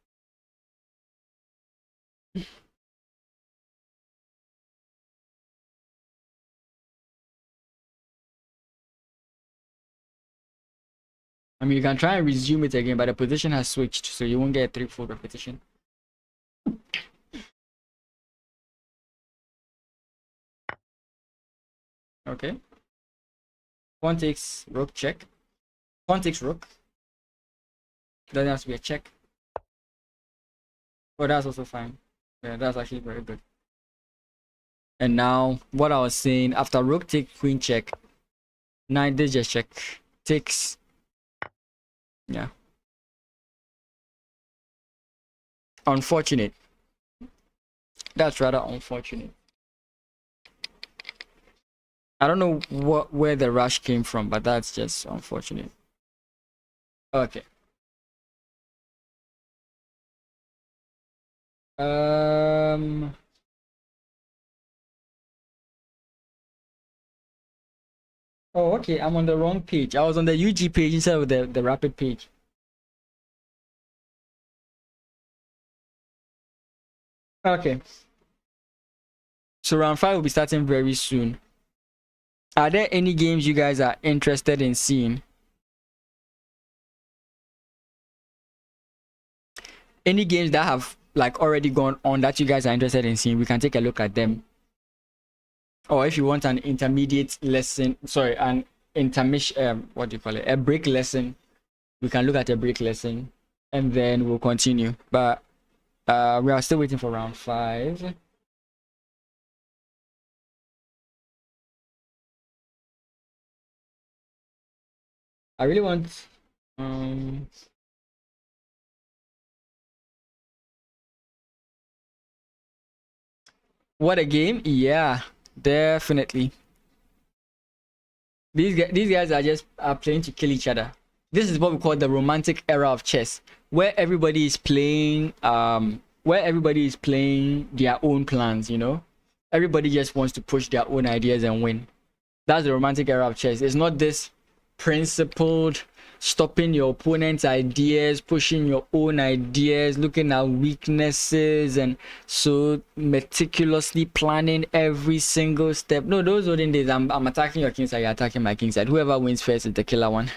A: I mean, you can try and resume it again, but the position has switched, so you won't get a 3-4 repetition. Okay. Pawn takes rook, check. Pawn takes rook. Doesn't have to be a check. Oh, that's also fine. Yeah, that's actually very good. And now, what I was saying, after rook take queen check, knight this just check. Takes. Yeah. Unfortunate. That's rather unfortunate. I don't know where the rush came from, but that's just unfortunate. Okay. Oh, okay. I'm on the wrong page. I was on the UG page instead of the rapid page. Okay. So round 5 will be starting very soon. Are there any games you guys are interested in seeing? Any games that have like already gone on that you guys are interested in seeing? We can take a look at them. Or if you want an intermediate lesson, sorry, an intermission, what do you call it? A break lesson. We can look at a break lesson and then we'll continue. But we are still waiting for round 5. I really want um what a game. Yeah, definitely. These guys are playing to kill each other. This is what we call the romantic era of chess, where everybody is playing their own plans, you know. Everybody just wants to push their own ideas and win. That's the romantic era of chess. It's not this principled, stopping your opponent's ideas, pushing your own ideas, looking at weaknesses, and so meticulously planning every single step. No, those olden days, I'm attacking your king side, you're attacking my king side. Whoever wins first is the killer one,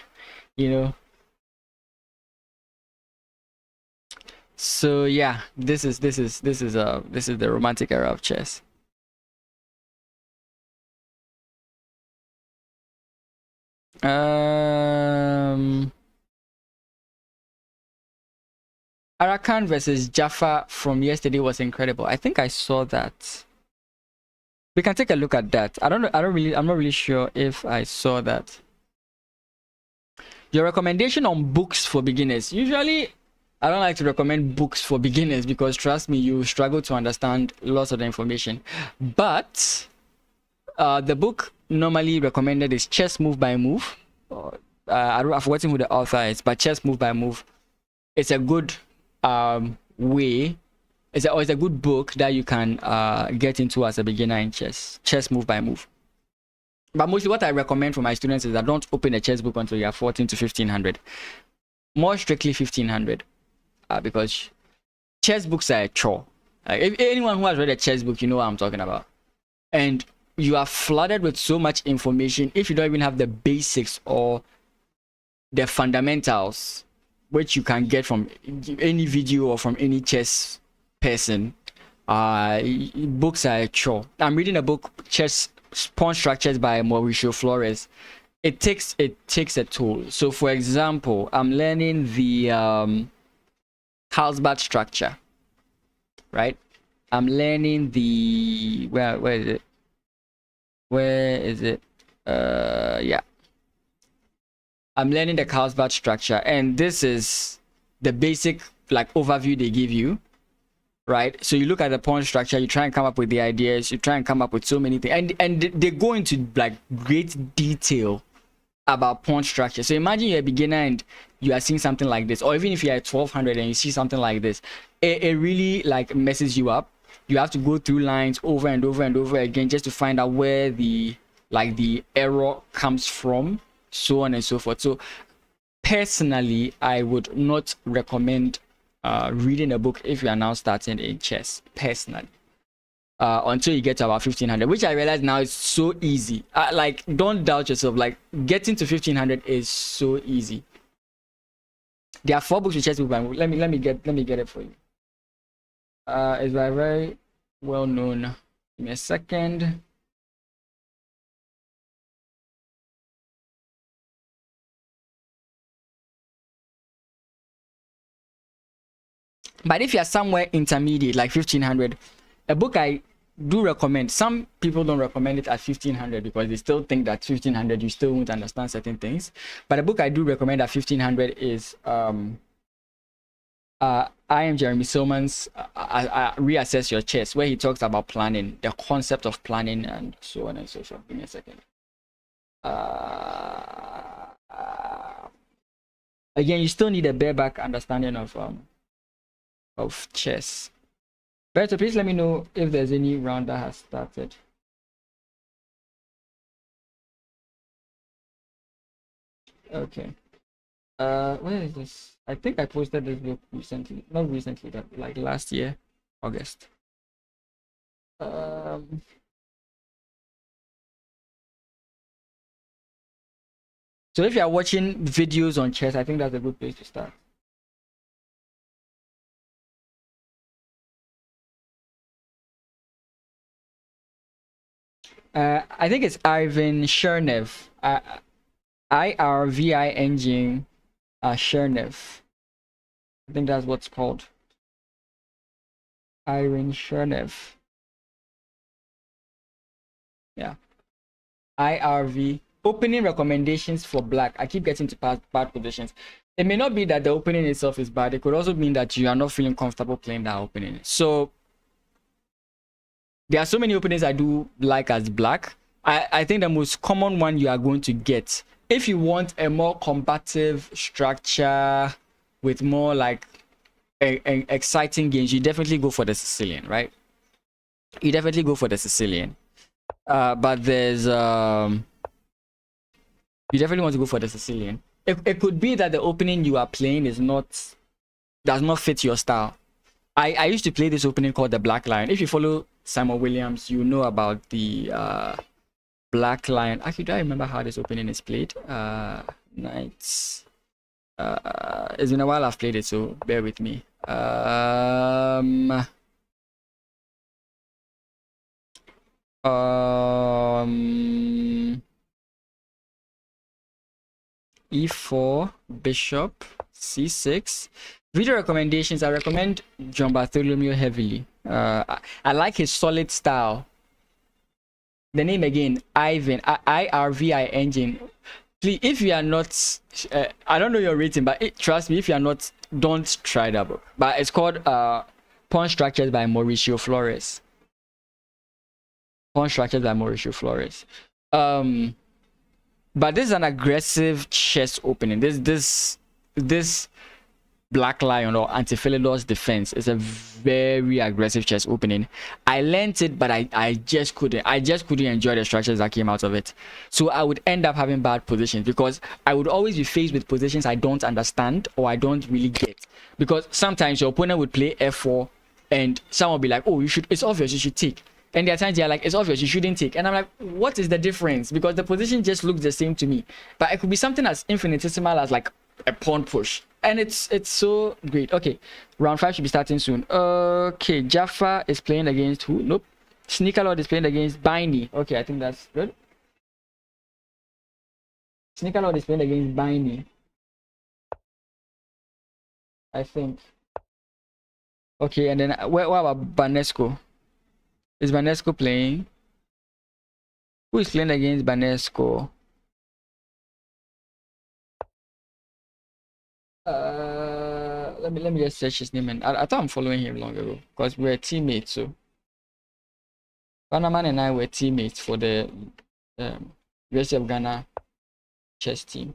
A: you know. So yeah, this is the romantic era of chess. Arakan versus Jaffa from yesterday was incredible. I think I saw that. We can take a look at that. I'm not really sure if I saw that. Your recommendation on books for beginners. Usually, I don't like to recommend books for beginners because trust me, you struggle to understand lots of the information. But the book normally recommended is Chess Move by Move. I've forgotten who the author is, but Chess Move by Move. It's a good way. It's a good book that you can get into as a beginner in chess move by move. But mostly what I recommend for my students is that don't open a chess book until you are 14 to 1500. More strictly 1500, because chess books are a chore. If anyone who has read a chess book, you know what I'm talking about. And you are flooded with so much information. If you don't even have the basics or the fundamentals, which you can get from any video or from any chess person, books are a chore. I'm reading a book, Chess Pawn Structures by Mauricio Flores. It takes a toll. So for example, I'm learning the Carlsbad structure, right? I'm learning the where is it yeah, I'm learning the Carlsbad structure, and this is the basic like overview they give you, right? So you look at the pawn structure, you try and come up with the ideas, you try and come up with so many things, and they go into like great detail about pawn structure. So imagine you're a beginner and you are seeing something like this, or even if you're at 1200 and you see something like this, it really like messes you up. You have to go through lines over and over and over again just to find out where the error comes from, so on and so forth. So personally, I would not recommend reading a book if you are now starting in chess, personally, until you get to about 1500, which I realize now is so easy. Like, don't doubt yourself. Like, getting to 1500 is so easy. There are 4 books with chess book by. Let me get it for you. It's by very well known. Give me a second. But if you are somewhere intermediate, like 1500, a book I do recommend. Some people don't recommend it at 1500 because they still think that 1500 you still won't understand certain things. But a book I do recommend at 1500 is I am Jeremy Silman's Reassess Your Chess, where he talks about planning, the concept of planning, and so on and so forth. Give me a second. Again, you still need a bareback understanding of chess. Berto, please let me know if there's any round that has started. Okay. Where is this? I think I posted this book recently. Not recently, but like last year, August. So if you are watching videos on chess, I think that's a good place to start. I think it's Ivan Chernev. IRVIN Chernev. I think that's what's called. Ivan Chernev. Yeah. IRV opening recommendations for black, I keep getting to bad positions. It may not be that the opening itself is bad. It could also mean that you are not feeling comfortable playing that opening. So there are so many openings I do like as black. I think the most common one you are going to get, if you want a more combative structure with more like exciting games, you definitely go for the Sicilian, right? You definitely go for the Sicilian. But there's you definitely want to go for the Sicilian. It could be that the opening you are playing does not fit your style. I used to play this opening called the Black Lion. If you follow Simon Williams, you know about the Black Lion. Actually, do I remember how this opening is played? Knights. It's been a while I've played it, so bear with me. E4, bishop, c6. Video recommendations, I recommend John Bartholomew heavily. I like his solid style. The name again, Ivan, IRVI engine. Please, if you are not, I don't know your rating, but trust me, if you are not, don't try that book. But it's called Pawn Structures by Mauricio Flores. Pawn Structures by Mauricio Flores. But this is an aggressive chess opening. This Black Lion or Antiphilidor's defense is a very aggressive chess opening. I learned it, but I just couldn't enjoy the structures that came out of it. So I would end up having bad positions because I would always be faced with positions I don't understand or I don't really get. Because sometimes your opponent would play f4 and someone will be like, oh, it's obvious you should take. And there are times they're like, it's obvious you shouldn't take. And I'm like, what is the difference? Because the position just looks the same to me. But it could be something as infinitesimal as like a pawn push. And it's so great. Okay, round 5 should be starting soon. Okay, Jaffa is playing against who? Nope. Sneaker Lord is playing against Biney. Okay, I think that's good. Sneaker Lord is playing against Biney, I think. Okay, and then what about Banesco? Is Banesco playing? Who is playing against Banesco? Let me just search his name. And I thought I'm following him long ago because we're teammates. So Panaman and I were teammates for the University of Ghana chess team.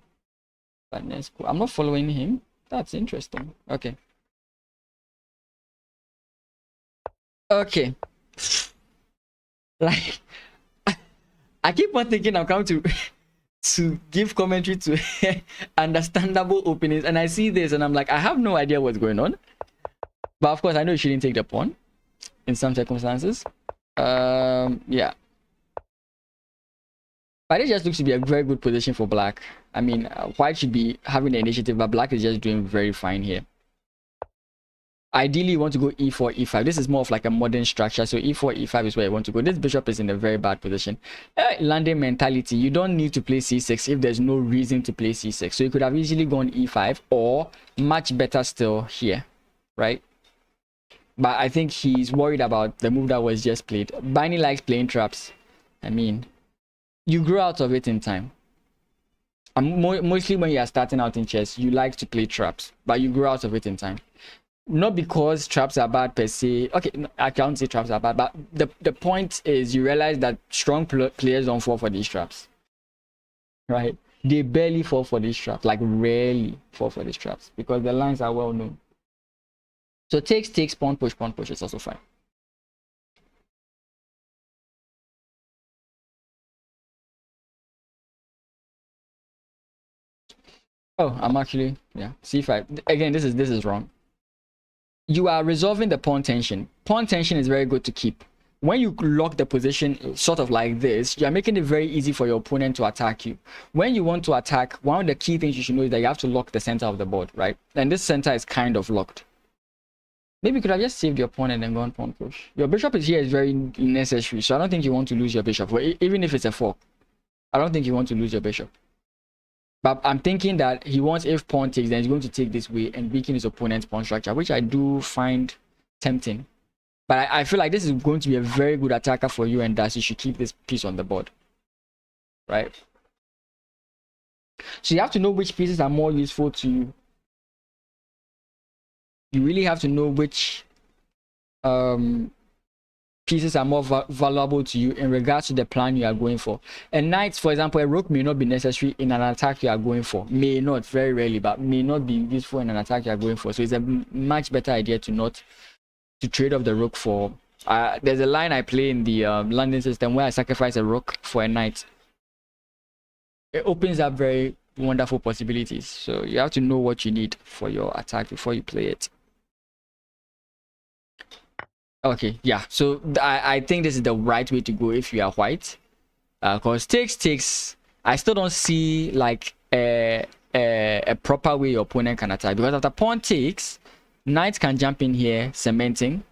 A: Banesco. I'm not following him. That's interesting. Okay. Okay. Like I keep on thinking I'm coming to give commentary to understandable openings, and I see this and I'm like, I have no idea what's going on. But of course I know you shouldn't take the pawn in some circumstances. Yeah, but it just looks to be a very good position for black. I mean, white should be having the initiative, but black is just doing very fine here. Ideally, you want to go e4, e5. This is more of like a modern structure. So e4, e5 is where you want to go. This bishop is in a very bad position. Landing mentality. You don't need to play c6 if there's no reason to play c6. So you could have easily gone e5 or much better still here, right? But I think he's worried about the move that was just played. Biney likes playing traps. I mean, you grow out of it in time. Mostly when you are starting out in chess, you like to play traps, but you grow out of it in time. Not because traps are bad per se. Okay, no, I can't say traps are bad, but the point is you realize that strong players don't fall for these traps, right? They barely fall for these traps, like rarely fall for these traps because the lines are well known. So takes, pawn push is also fine. Oh, I'm actually, yeah, c5. Again, this is wrong. You are resolving the pawn tension. Pawn tension is very good to keep. When you lock the position sort of like this, you are making it very easy for your opponent to attack you. When you want to attack, one of the key things you should know is that you have to lock the center of the board, right? And this center is kind of locked. Maybe you could have just saved your pawn and then gone pawn push. Your bishop is here is very necessary, so I don't think you want to lose your bishop. Even if it's a fork, I don't think you want to lose your bishop. But I'm thinking that he wants, if pawn takes, then he's going to take this way and weaken his opponent's pawn structure, which I do find tempting. But I feel like this is going to be a very good attacker for you, and thus you should keep this piece on the board, right? So you have to know which pieces are more useful to you. You really have to know which pieces are more valuable to you in regards to the plan you are going for. And knights, for example, a rook may not be necessary in an attack you are going for. May not, very rarely, but may not be useful in an attack you are going for. So it's a much better idea to trade off the rook for. There's a line I play in the London system where I sacrifice a rook for a knight. It opens up very wonderful possibilities. So you have to know what you need for your attack before you play it. Okay, yeah. So I think this is the right way to go if you are white. Because takes, I still don't see like a proper way your opponent can attack. Because after pawn takes, knight can jump in here, cementing.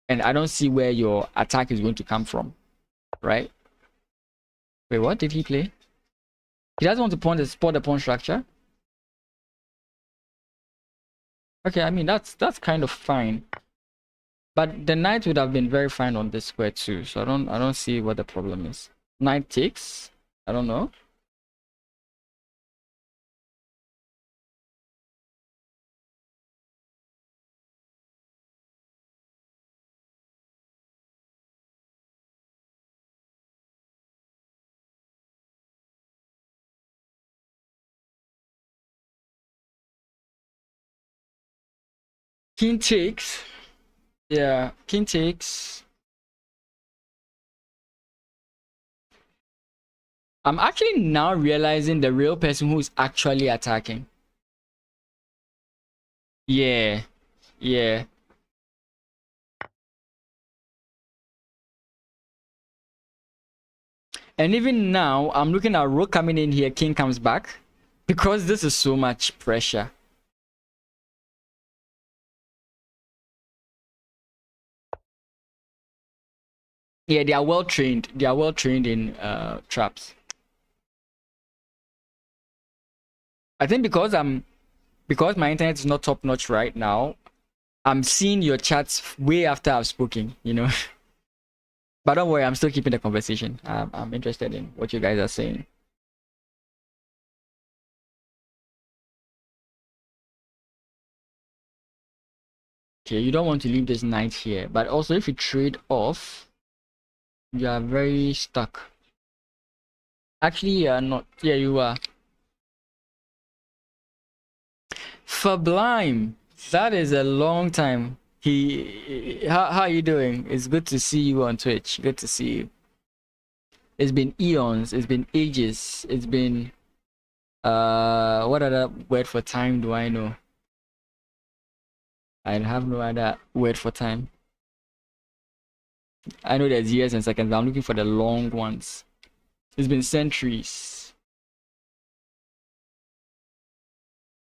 A: And I don't see where your attack is going to come from. Right? Wait, what did he play? He doesn't want to support the pawn structure. Okay, I mean that's kind of fine. But the knight would have been very fine on this square too. So I don't see what the problem is. Knight takes. I don't know. King takes. Yeah, king takes. I'm actually now realizing the real person who's actually attacking. Yeah. Yeah. And even now, I'm looking at rook coming in here, king comes back. Because this is so much pressure. Yeah, they are well trained. They are well trained in traps. I think because my internet is not top notch right now, I'm seeing your chats way after I've spoken, you know. But don't worry, I'm still keeping the conversation. I'm interested in what you guys are saying. Okay, you don't want to leave this knight here, but also if you trade off, you are very stuck. Actually, you are not. Yeah, you are. Sublime. That is a long time. How are you doing? It's good to see you on Twitch. Good to see you. It's been eons. It's been ages. It's been what other word for time do I know? I have no other word for time. I know there's years and seconds, but I'm looking for the long ones. It's been centuries.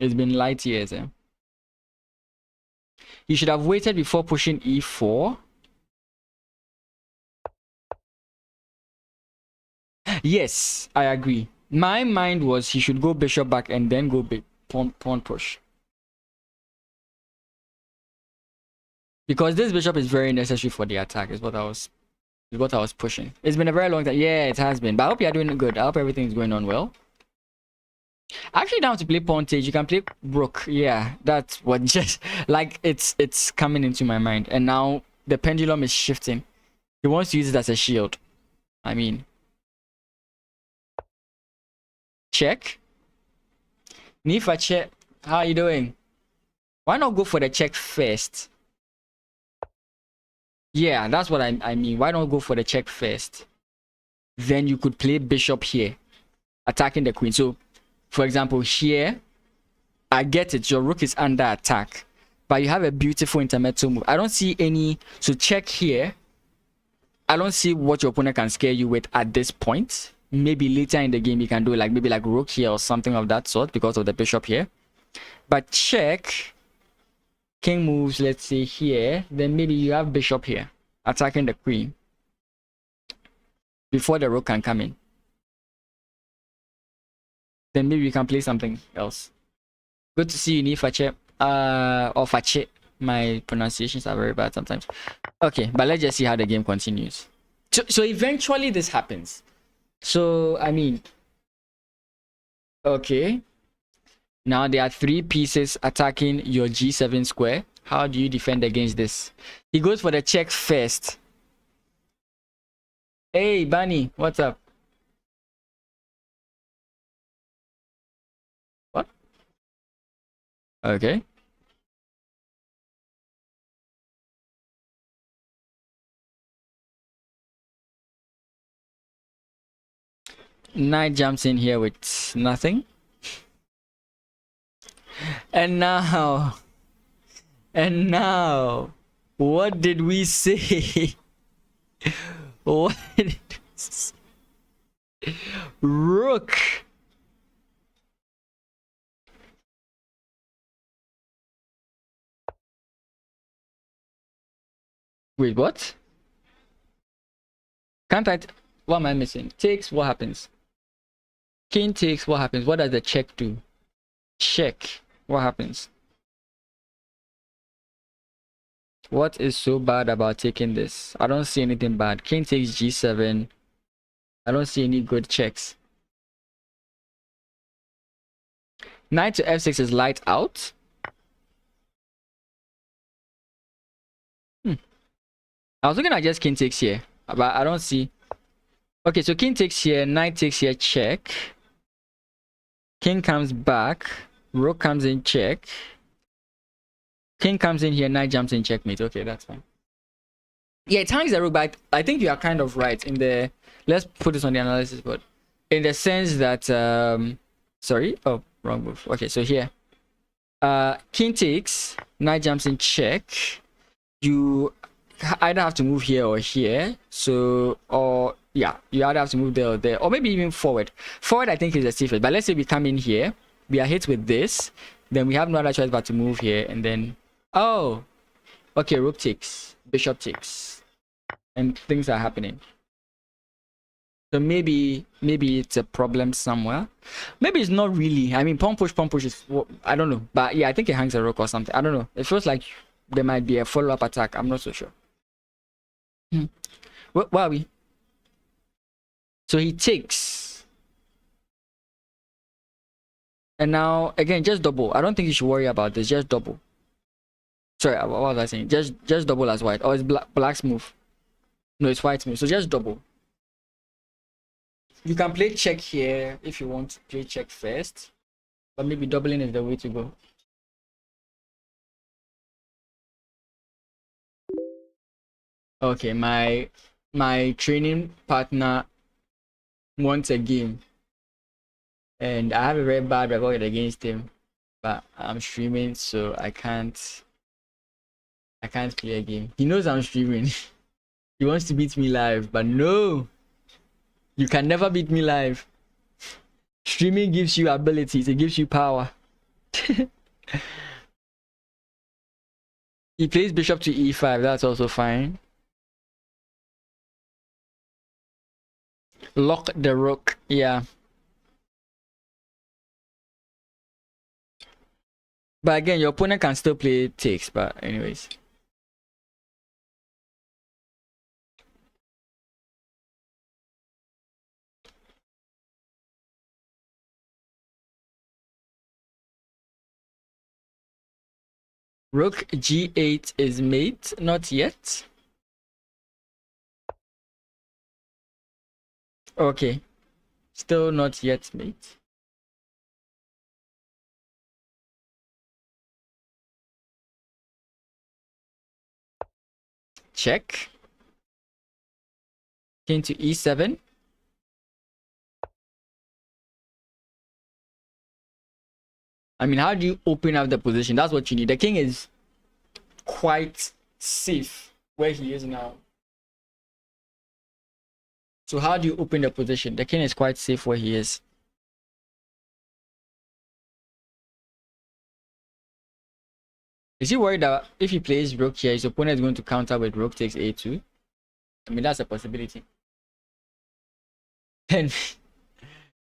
A: It's been light years. You should have waited before pushing e4. Yes, I agree. My mind was he should go bishop back and then go pawn push. Because this bishop is very necessary for the attack, is what I was pushing. It's been a very long time. Yeah, it has been. But I hope you're doing good. I hope everything's going on well. Actually, down to play pawn takes, you can play rook. Yeah, that's what just like it's coming into my mind. And now the pendulum is shifting. He wants to use it as a shield. I mean, check. Nifa check. How are you doing? Why not go for the check first? Yeah, that's what I mean. Why not go for the check first? Then you could play bishop here, attacking the queen. So, for example, here, I get it. Your rook is under attack, but you have a beautiful intermezzo move. I don't see any. So check here. I don't see what your opponent can scare you with at this point. Maybe later in the game you can do like maybe like rook here or something of that sort because of the bishop here. But check. King moves, let's say here, then maybe you have bishop here attacking the queen before the rook can come in. Then maybe we can play something else. Good to see you, Nifache. Or Fache. My pronunciations are very bad sometimes. Okay, but let's just see how the game continues. So eventually this happens. So I mean, Okay. Now there are 3 pieces attacking your g7 square. How do you defend against this? He goes for the check first. Hey, Bunny, what's up? What? Okay. Knight jumps in here with nothing. And now, what did we say? What did we say? Rook. Wait, what? Can't I? What am I missing? Takes, what happens? King takes, what happens? What does the check do? Check, what happens? What is so bad about taking this? I don't see anything bad. King takes g7. I don't see any good checks. Knight to f6 is light out. I was looking at just king takes here, but I don't see. Okay, so king takes here, knight takes here, check. King comes back, rook comes in, check. King comes in here, knight jumps in, checkmate. Okay, that's fine. Yeah, it hangs the rook, but I think you are kind of right in the. Let's put this on the analysis board. In the sense that, sorry, oh, wrong move. Okay, so here, king takes, knight jumps in, check. You either have to move here or here. So, or yeah, you either have to move there or there, or maybe even forward. Forward, I think, is the safest. But let's say we come in here, we are hit with this, then we have no other choice but to move here, and then oh, okay, rook takes, bishop takes, and things are happening. So maybe it's a problem somewhere. Maybe it's not really. I mean, pawn push is, I don't know. But yeah, I think it hangs a rook or something. I don't know. It feels like there might be a follow-up attack. I'm not so sure. Where are we? So he takes. And now, again, just double. I don't think you should worry about this. Just double. Sorry, what was I saying? Just double as white. Or it's black's move. No, it's white's move. So just double. You can play check here if you want to play check first, but maybe doubling is the way to go. Okay, my training partner wants a game, and I have a very bad record against him, but I'm streaming, so I can't play a game. He knows I'm streaming. He wants to beat me live, but no. You can never beat me live. Streaming gives you abilities, it gives you power. He plays bishop to e5, that's also fine. Lock the rook, yeah. But again, your opponent can still play takes, but anyways. Rook g8 is mate, not yet. Okay, still not yet mate. Check. King to e7. I mean, how do you open up the position? That's what you need. The king is quite safe where he is now. So how do you open the position? The king is quite safe where he is. Is he worried that if he plays rook here, his opponent is going to counter with rook takes a2? I mean, that's a possibility. And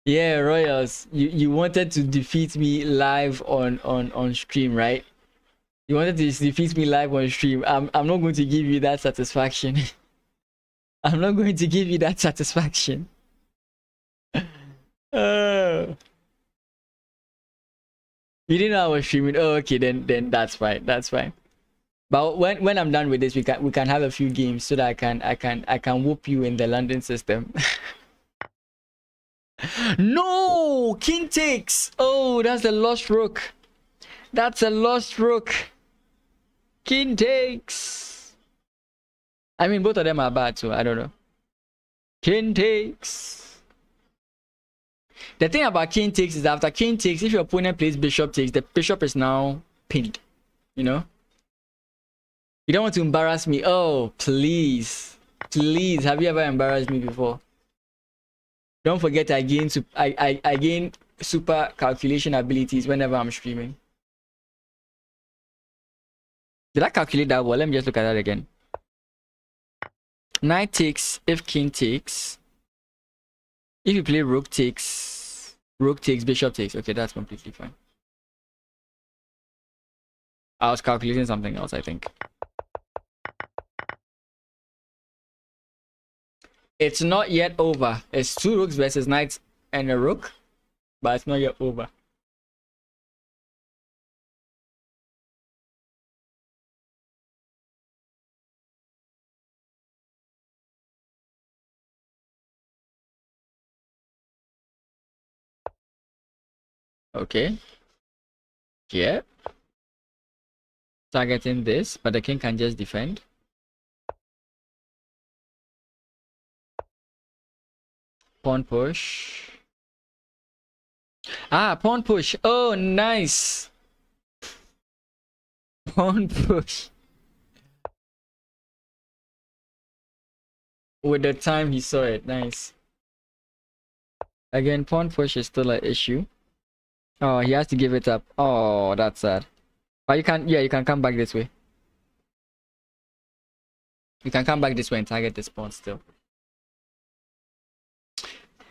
A: yeah, Royals, you wanted to defeat me live on stream, right? You wanted to defeat me live on stream. I'm not going to give you that satisfaction. I'm not going to give you that satisfaction. You didn't know I was streaming. Oh, okay, then that's fine. That's fine. But when I'm done with this, we can have a few games so that I can whoop you in the London system. No, king takes. Oh, that's a lost rook. That's a lost rook. King takes. I mean, both of them are bad, so I don't know. King takes. The thing about king takes is after king takes, if your opponent plays bishop takes, the bishop is now pinned. You know? You don't want to embarrass me. Oh, please. Please, have you ever embarrassed me before? Don't forget I gain super calculation abilities whenever I'm streaming. Did I calculate that well? Let me just look at that again. Knight takes, if king takes. If you play rook takes, bishop takes. Okay, that's completely fine. I was calculating something else, I think. It's not yet over. It's 2 rooks versus knight and a rook, but it's not yet over. Okay. Yeah. Targeting this, but the king can just defend. Pawn push. Ah, pawn push. Oh, nice. Pawn push. With the time he saw it. Nice. Again, pawn push is still an issue. Oh, he has to give it up. Oh, that's sad. But you can, yeah, you can come back this way. You can come back this way and target this pawn still.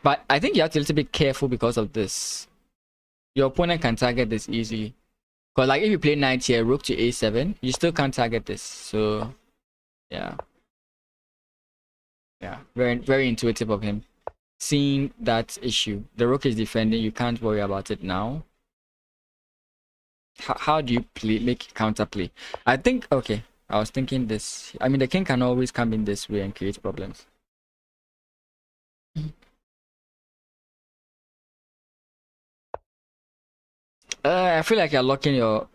A: But I think you have to be a little bit careful because of this. Your opponent can target this easily. Because like if you play knight here, rook to a7, you still can't target this. So, yeah. Yeah, very, very intuitive of him. Seeing that issue. The rook is defending, you can't worry about it now. How do you play, make counter play? I think, okay, I was thinking this. I mean, the king can always come in this way and create problems. I feel like you're locking your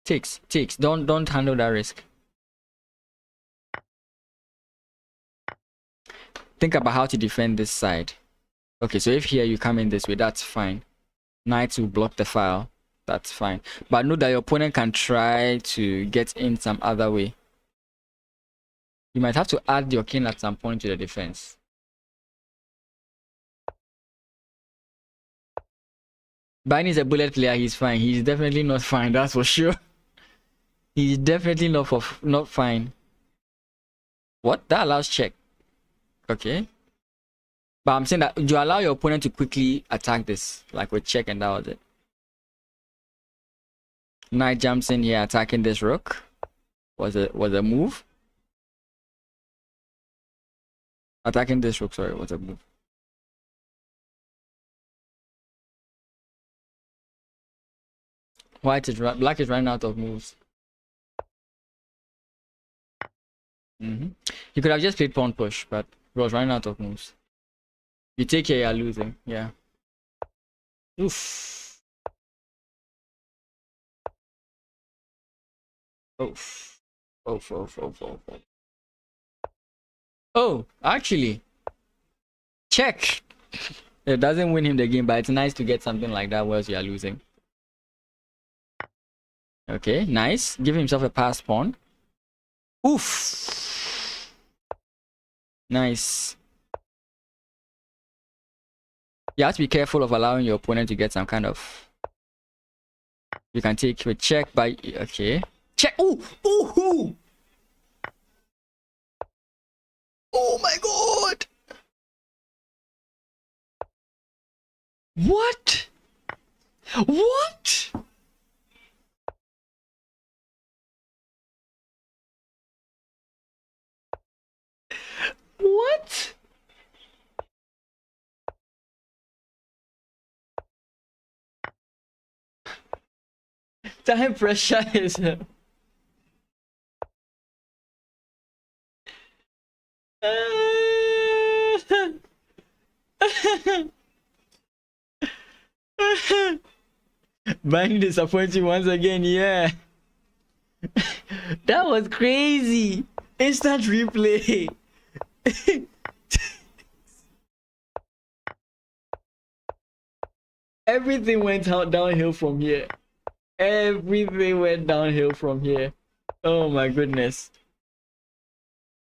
A: takes. Don't handle that risk. Think about how to defend this side. Okay, so if here you come in this way, that's fine. Knight will block the file. That's fine. But know that your opponent can try to get in some other way. You might have to add your king at some point to the defense. Biden is a bullet player, he's fine. He's definitely not fine, that's for sure. He's definitely not fine. What? That allows check. Okay. But I'm saying that you allow your opponent to quickly attack this, like with check, and that was it. Knight jumps in here attacking this rook. Was a move. Attacking this rook, sorry, was a move. Black is running out of moves. You could have just played pawn push, but he was running out of moves. You take here, you're losing. Yeah. Oof. Oof. Oof. Oof. Oof. Oof. Oof. Oh, actually, check. It doesn't win him the game, but it's nice to get something like that whilst you are losing. Okay, nice. Give himself a pass pawn. Oof. Nice. You have to be careful of allowing your opponent to get some kind of... You can take a check by... Okay. Check. Ooh. Ooh. Oh my god. What? What? What? Time pressure is. Bang disappointing once again, yeah. That was crazy. Instant replay. Everything went downhill from here. Everything went downhill from here. Oh my goodness.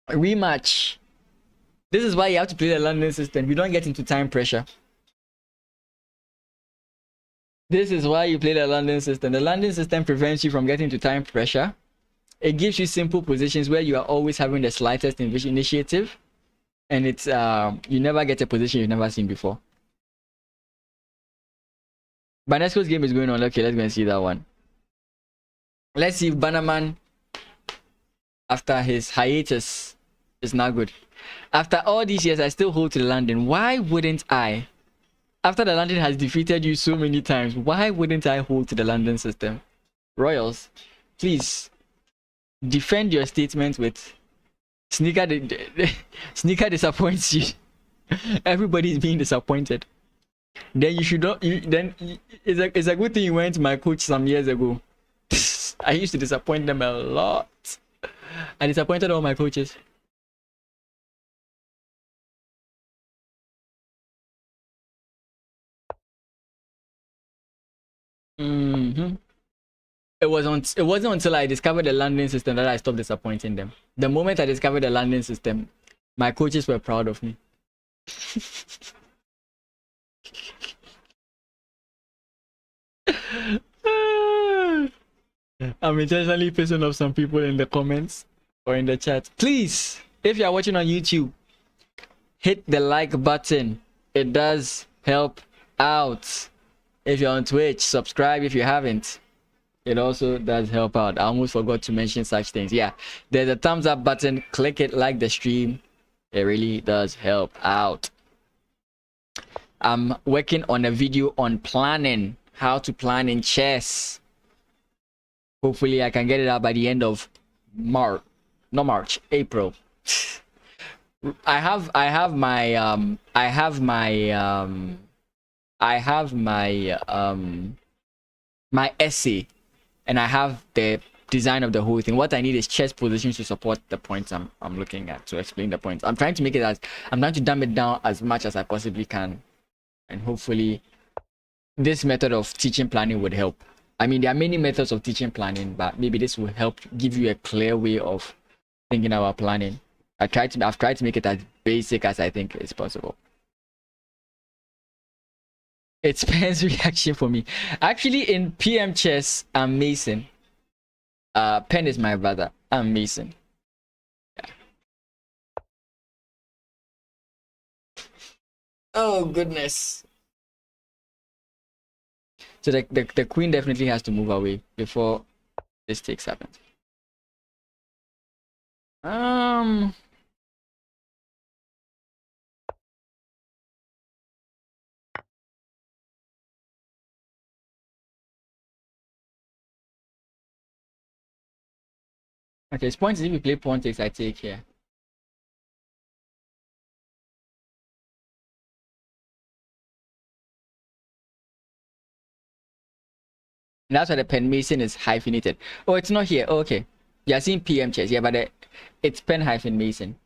A: Rematch. This is why you have to play the London system. You don't get into time pressure. This is why you play the London system. The London system prevents you from getting into time pressure. It gives you simple positions where you are always having the slightest initiative. And it's you never get a position you've never seen before. Banesco's game is going on. Okay, let's go and see that one. Let's see if Bannerman, after his hiatus, is not good. After all these years, I still hold to the London. Why wouldn't I? After the London has defeated you so many times, why wouldn't I hold to the London system? Royals, please defend your statement with Sneaker. Sneaker disappoints you. Everybody's being disappointed. Then you should not. It's a good thing you went to my coach some years ago. I used to disappoint them a lot. I disappointed all my coaches. It wasn't until I discovered the London system that I stopped disappointing them. The moment I discovered the London system, my coaches were proud of me. I'm intentionally pissing off some people in the comments or in the chat. Please, if you are watching on YouTube, hit the like button. It does help out. If you're on Twitch, subscribe if you haven't. It also does help out. I almost forgot to mention such things. Yeah, there's a thumbs up button. Click it, like the stream. It really does help out. I'm working on a video on planning, how to plan in chess. Hopefully I can get it out by the end of April. I have my essay, and I have the design of the whole thing. What I need is chess positions to support the points I'm looking at, to explain the points. I'm trying to dumb it down as much as I possibly can, and hopefully this method of teaching planning would help. I mean, there are many methods of teaching planning, but maybe this will help give you a clear way of thinking about planning. I've tried to make it as basic as I think is possible. It's Pen's reaction for me. Actually, in PM chess, I'm Mason. Pen is my brother. I'm Mason. Yeah. Oh goodness. So the queen definitely has to move away before this takes happens. Okay, it's points if we play pawn takes, I take here. And that's why the pen Mason is hyphenated. Oh, it's not here. Oh, okay. Yeah, seeing PM chess. Yeah, but it's pen hyphen Mason.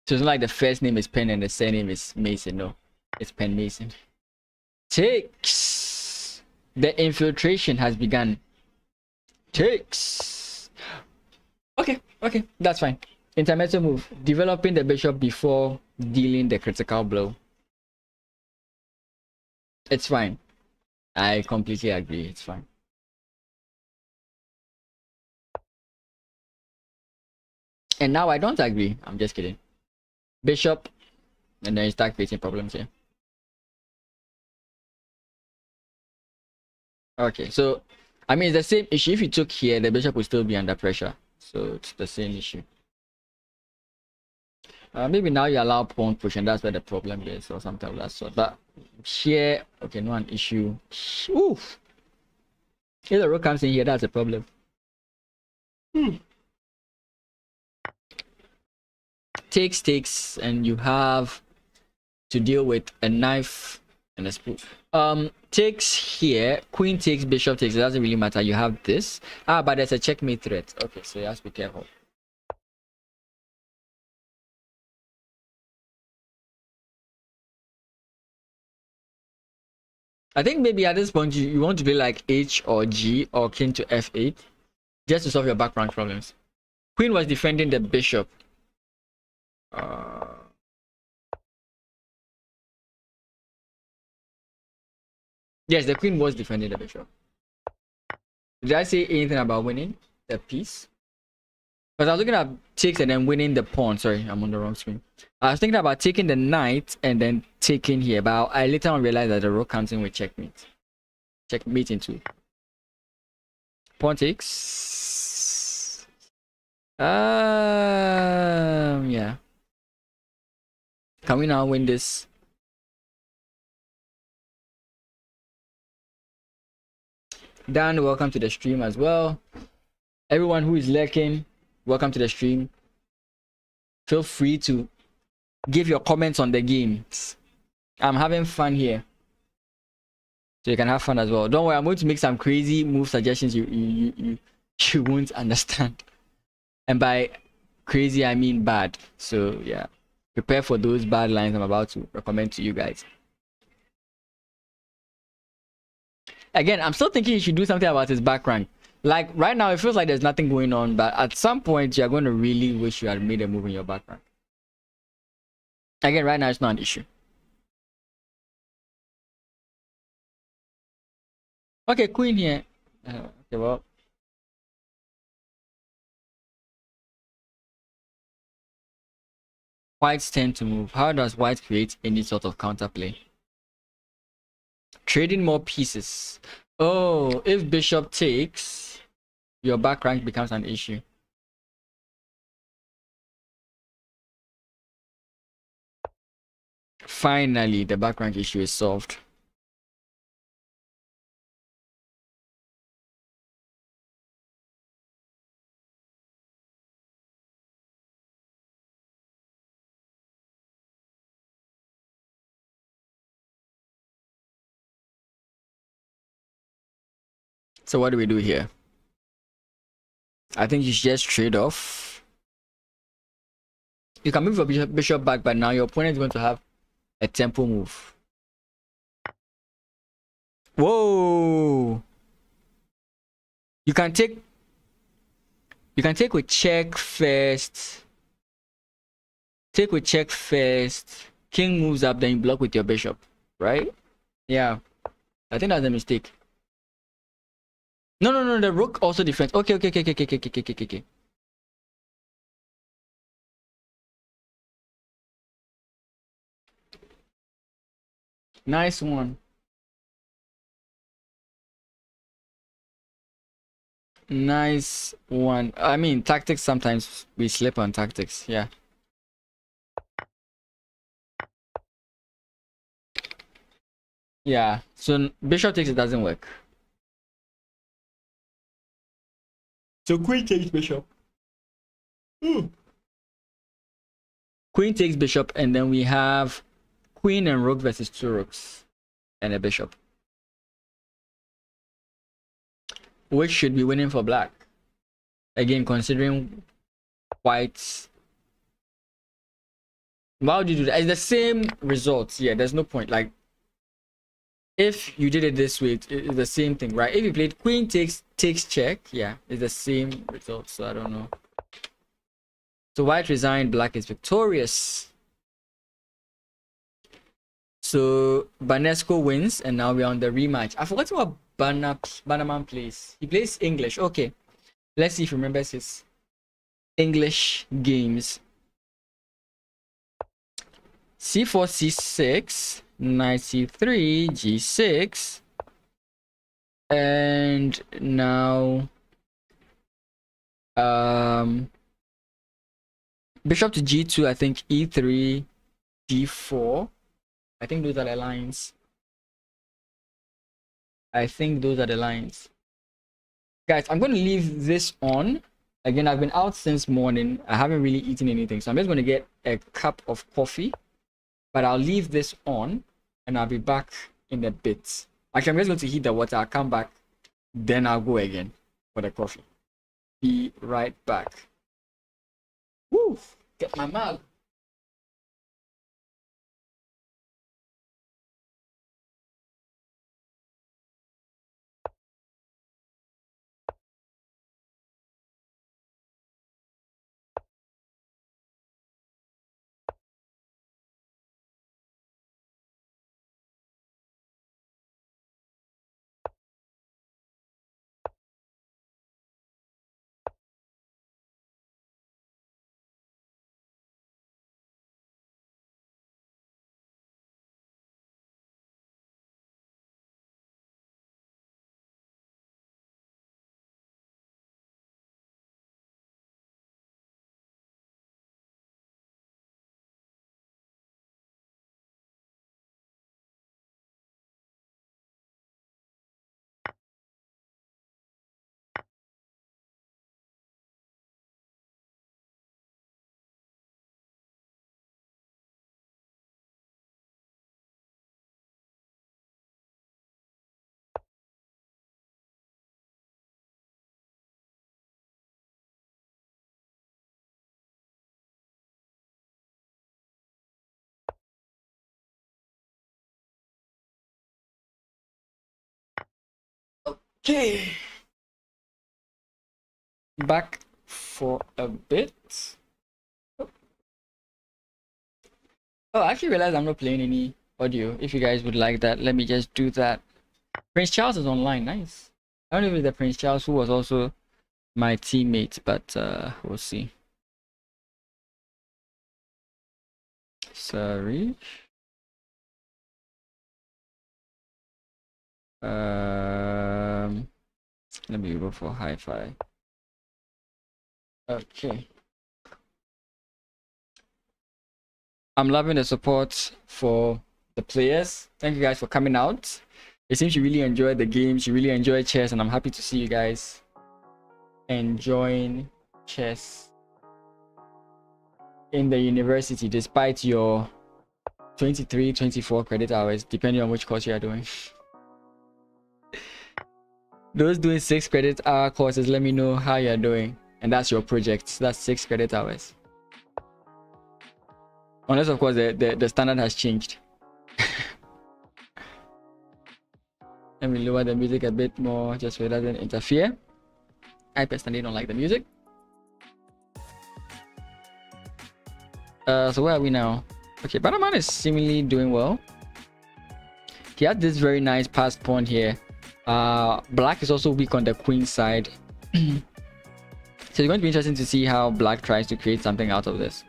A: So it's not like the first name is Pen and the surname is Mason. No, it's Pen Mason. Takes. The infiltration has begun. Takes. Okay, that's fine. Intermezzo move. Developing the bishop before dealing the critical blow. It's fine. I completely agree. It's fine. And now I don't agree. I'm just kidding. Bishop. And then you start facing problems here. Okay, so I mean, it's the same issue. If you took here, the bishop will still be under pressure. So it's the same issue. Maybe now you allow pawn push, and that's where the problem is, or something of that sort. But here, okay, not an issue. Oof. If the rook comes in here, that's a problem. Takes, and you have to deal with a knife and a spoon. Takes here, queen takes, bishop takes. It doesn't really matter. You have this. But there's a checkmate threat. Okay, so you have to be careful. I think maybe at this point you want to play like H or G or king to F8 just to solve your background problems. Queen was defending the bishop. Yes, the queen was defending the bishop. Did I say anything about winning the piece? Because I was looking at takes and then winning the pawn. Sorry, I'm on the wrong screen. I was thinking about taking the knight and then taking here, but I later on realized that the rook comes in with checkmate. Checkmate into pawn takes. Yeah. Can we now win this? Dan, welcome to the stream as well. Everyone who is lurking, welcome to the stream. Feel free to give your comments on the games. I'm having fun here, so you can have fun as well. Don't worry, I'm going to make some crazy move suggestions you won't understand, and by crazy I mean bad. So yeah, prepare for those bad lines I'm about to recommend to you guys. Again, I'm still thinking you should do something about his back rank. Like right now, it feels like there's nothing going on, but at some point, you're going to really wish you had made a move in your back rank. Again, right now, it's not an issue. Okay, queen here. Okay, well. Whites tend to move. How does white create any sort of counterplay? Trading more pieces. Oh, if bishop takes, your back rank becomes an issue. Finally, the back rank issue is solved. So what do we do here? I think you should just trade off. You can move your bishop back, but now your opponent is going to have a tempo move. Whoa! You can take with check first. Take with check first. King moves up, then you block with your bishop, right? Yeah. I think that's a mistake. No, the rook also defends. Okay. Nice one. Nice one. I mean, tactics, sometimes we slip on tactics. Yeah. Yeah. So bishop takes, it doesn't work. So queen takes bishop. Queen takes bishop, and then we have queen and rook versus two rooks and a bishop, which should be winning for black. Again, considering white's. Why would you do that? It's the same results. Yeah, there's no point. Like, if you did it this way, it's the same thing, right? If you played queen takes check, yeah, it's the same result. So I don't know. So white resigned, black is victorious. So Banesco wins, and now we're on the rematch. I forgot what Bannerman plays. He plays English. Okay, let's see if he remembers his English games. C4, C6, knight C3, G6, and now Bishop to g2, I think e3, d4. I think those are the lines. I think those are the lines. Guys, I'm going to leave this on. Again, I've been out since morning. I haven't really eaten anything. So I'm just going to get a cup of coffee. But I'll leave this on. And I'll be back in a bit. Actually, I'm just going to heat the water. I'll come back. Then I'll go again for the coffee. Be right back. Woo! Get my mug. Okay. Back for a bit. Oh, I actually realized I'm not playing any audio. If you guys would like that, let me just do that. Prince Charles is online. Nice. I don't know if it's the Prince Charles who was also my teammate, but we'll see. Sorry. Let me go for hi-fi. Okay. I'm loving the support for the players. Thank you guys for coming out. It seems you really enjoyed the games. You really enjoyed chess, and I'm happy to see you guys enjoying chess in the university despite your 23, 24 credit hours, depending on which course you are doing. Those doing 6 credit hour courses, let me know how you're doing. And that's your project. That's 6 credit hours. Unless, of course, the standard has changed. Let me lower the music a bit more just so it doesn't interfere. I personally don't like the music. So where are we now? Okay, Banaman is seemingly doing well. He had this very nice passed pawn here. Black is also weak on the queen side. So it's going to be interesting to see how Black tries to create something out of this.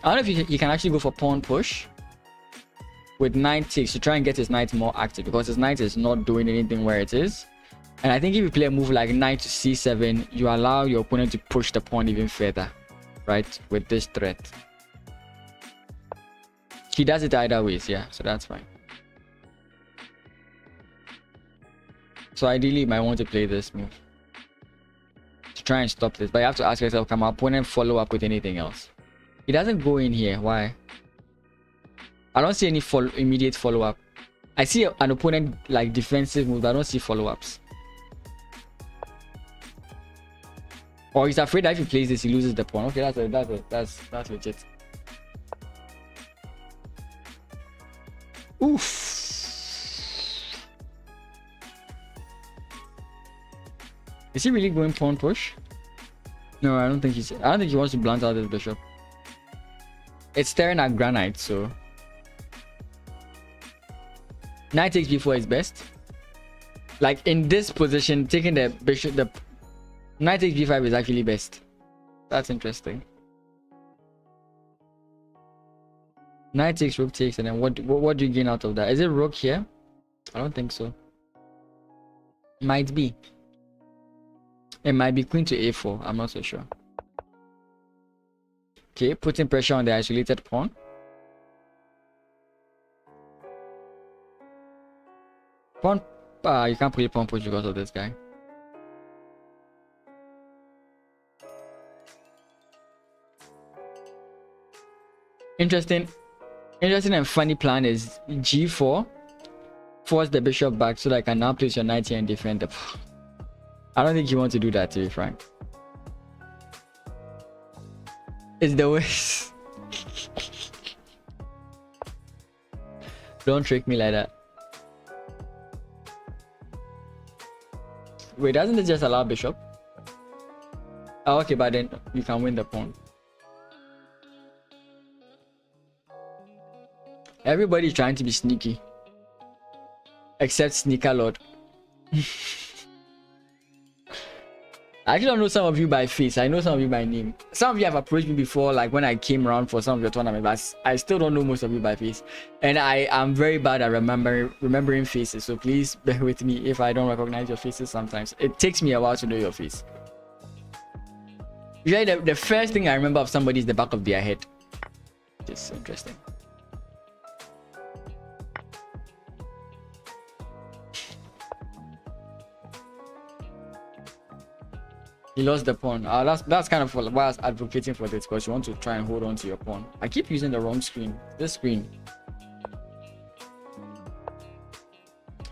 A: I don't know if he can actually go for pawn push with knight takes to try and get his knight more active, because his knight is not doing anything where it is. And I think if you play a move like knight to c7, you allow your opponent to push the pawn even further, right, with this threat. He does it either ways, yeah, so that's fine. So ideally, you might want to play this move to try and stop this, but you have to ask yourself, can my opponent follow up with anything else? He doesn't go in here. Why? I don't see any immediate follow-up. I see an opponent like defensive move, but I don't see follow-ups. Or he's afraid that if he plays this, he loses the pawn. Okay, that's legit. Oof. Is he really going pawn push? No, I don't think he wants to blunt out his bishop. It's staring at granite, so knight takes b4 is best. Like in this position, taking the bishop, the knight takes b5 is actually best. That's interesting. Knight takes, rook takes, and then what do you gain out of that? Is it rook here? I don't think so. Might be. It might be queen to a4. I'm not so sure. Okay, putting pressure on the isolated pawn. Pawn, you can't play pawn push because of this guy. Interesting and funny plan is g4, force the bishop back so that I can now place your knight here and defend the. I don't think you want to do that, to be frank. It's the worst. Don't trick me like that. Wait, doesn't it just allow bishop? Oh, okay, but then you can win the pawn. Everybody's trying to be sneaky. Except Sneaker Lord. I actually don't know some of you by face. I know some of you by name. Some of you have approached me before, like when I came around for some of your tournaments, but I still don't know most of you by face. And I am very bad at remembering faces. So please bear with me if I don't recognize your faces sometimes. It takes me a while to know your face. Usually the first thing I remember of somebody is the back of their head. It's interesting. He lost the pawn. That's kind of why I was advocating for this, because you want to try and hold on to your pawn. I keep using the wrong screen. This screen.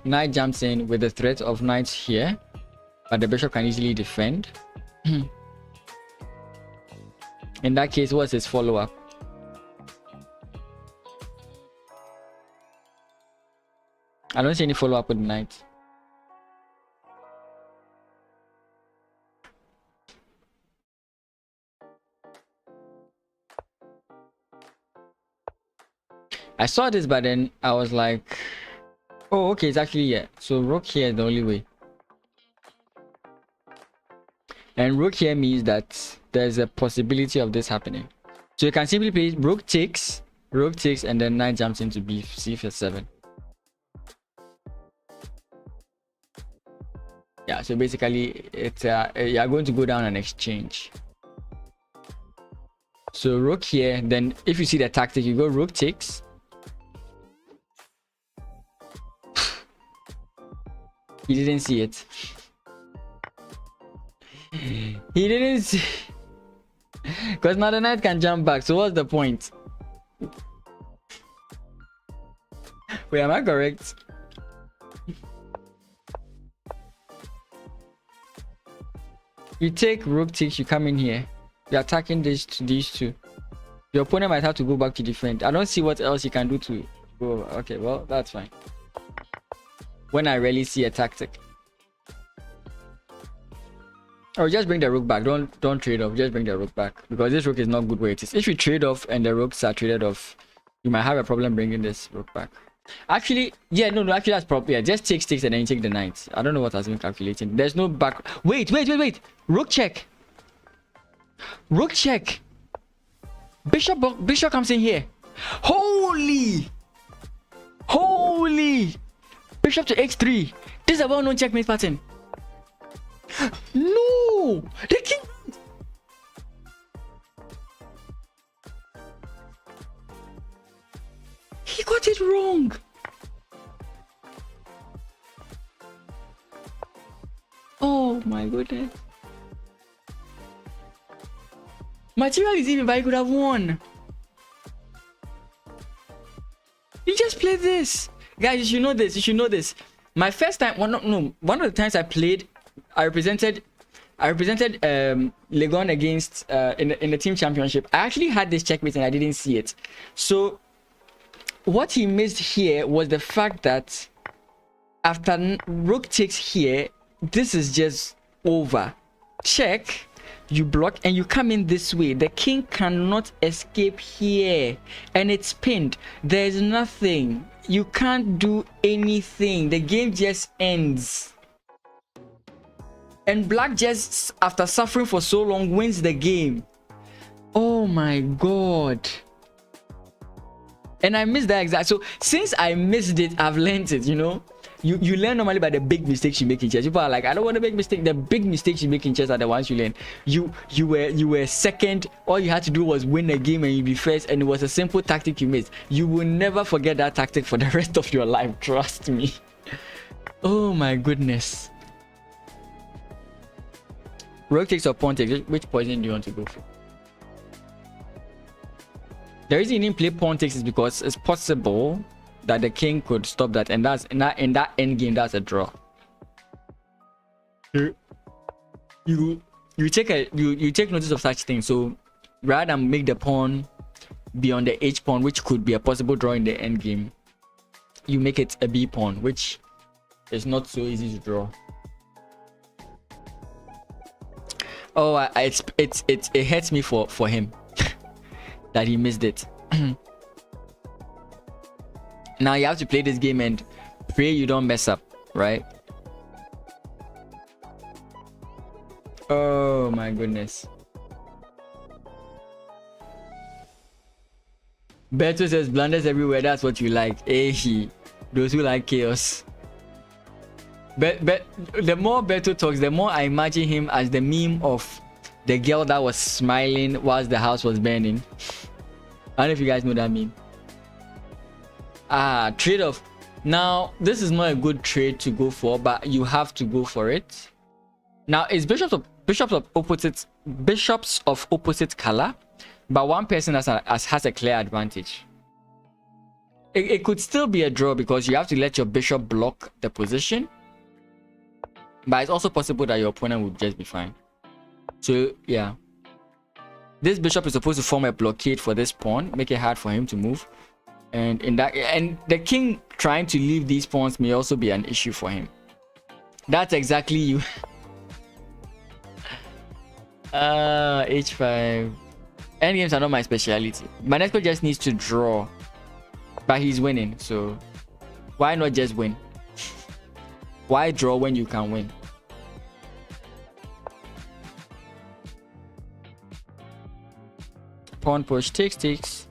A: Knight jumps in with the threat of knights here, but the bishop can easily defend. In that case, what's his follow-up? I don't see any follow-up with the knight. I saw this, but then I was like, oh, okay, it's actually here. So rook here is the only way. And rook here means that there's a possibility of this happening. So you can simply play rook takes, and then knight jumps into c for 7. Yeah, so basically it's you're going to go down and exchange. So rook here, then if you see the tactic, you go rook takes. He didn't see it. He didn't see. Because now the knight can jump back. So what's the point? Wait, am I correct? You take rook takes, you come in here. You're attacking these two. Your opponent might have to go back to defend. I don't see what else you can do to go. Okay, well, that's fine. When I rarely see a tactic. Or just bring the rook back. Don't trade off. Just bring the rook back, because this rook is not good where it is. If you trade off and the rooks are traded off, you might have a problem bringing this rook back. Actually, yeah, no, actually that's probably, yeah, just take sticks and then you take the knight. I don't know what has been calculating. There's no back. Wait. Rook check. Rook check. Bishop comes in here. Holy. Bishop to x3. This is a well-known checkmate pattern. No! The king. He got it wrong. Oh my goodness. Material is even, but I could have won. You just played this. Guys, you should know this. My first time, one of the times I played, I represented Legon against in the team championship. I actually had this checkmate and I didn't see it. So what he missed here was the fact that after rook takes here, this is just over. Check, you block and you come in this way. The king cannot escape here and it's pinned. There's nothing. You can't do anything. The game just ends. And black just, after suffering for so long, wins the game. Oh my god. And I missed that exact. So since I missed it, I've learned it, you know. you learn normally by the big mistakes you make in chess. People are like, I don't want to make mistakes. The big mistakes you make in chess are the ones you learn. You were second. All you had to do was win a game and you be first, and it was a simple tactic you made. You will never forget that tactic for the rest of your life. Trust me. Oh my goodness. Rook takes or pawn takes. Which position do you want to go for? The reason you didn't play pawn takes is because it's possible that the king could stop that, and that's in that end game, that's a draw. You take notice of such things. So rather than make the pawn be on the h pawn, which could be a possible draw in the end game, you make it a b pawn, which is not so easy to draw. Oh, it hurts me for him that he missed it. Now you have to play this game and pray you don't mess up, right? Oh my goodness. Beto says blunders everywhere, that's what you like. Hey, those who like chaos. But the more Beto talks, the more I imagine him as the meme of the girl that was smiling whilst the house was burning. I don't know if you guys know that meme. Trade-off. Now, this is not a good trade to go for, but you have to go for it. Now, it's bishops of opposite color, but one person has a clear advantage. It could still be a draw because you have to let your bishop block the position, but it's also possible that your opponent would just be fine. So yeah, this bishop is supposed to form a blockade for this pawn, make it hard for him to move, and the king trying to leave these pawns may also be an issue for him. That's exactly you. H5. Endgames are not my speciality. My next player just needs to draw, but he's winning, so why not just win? Why draw when you can win? Pawn push takes.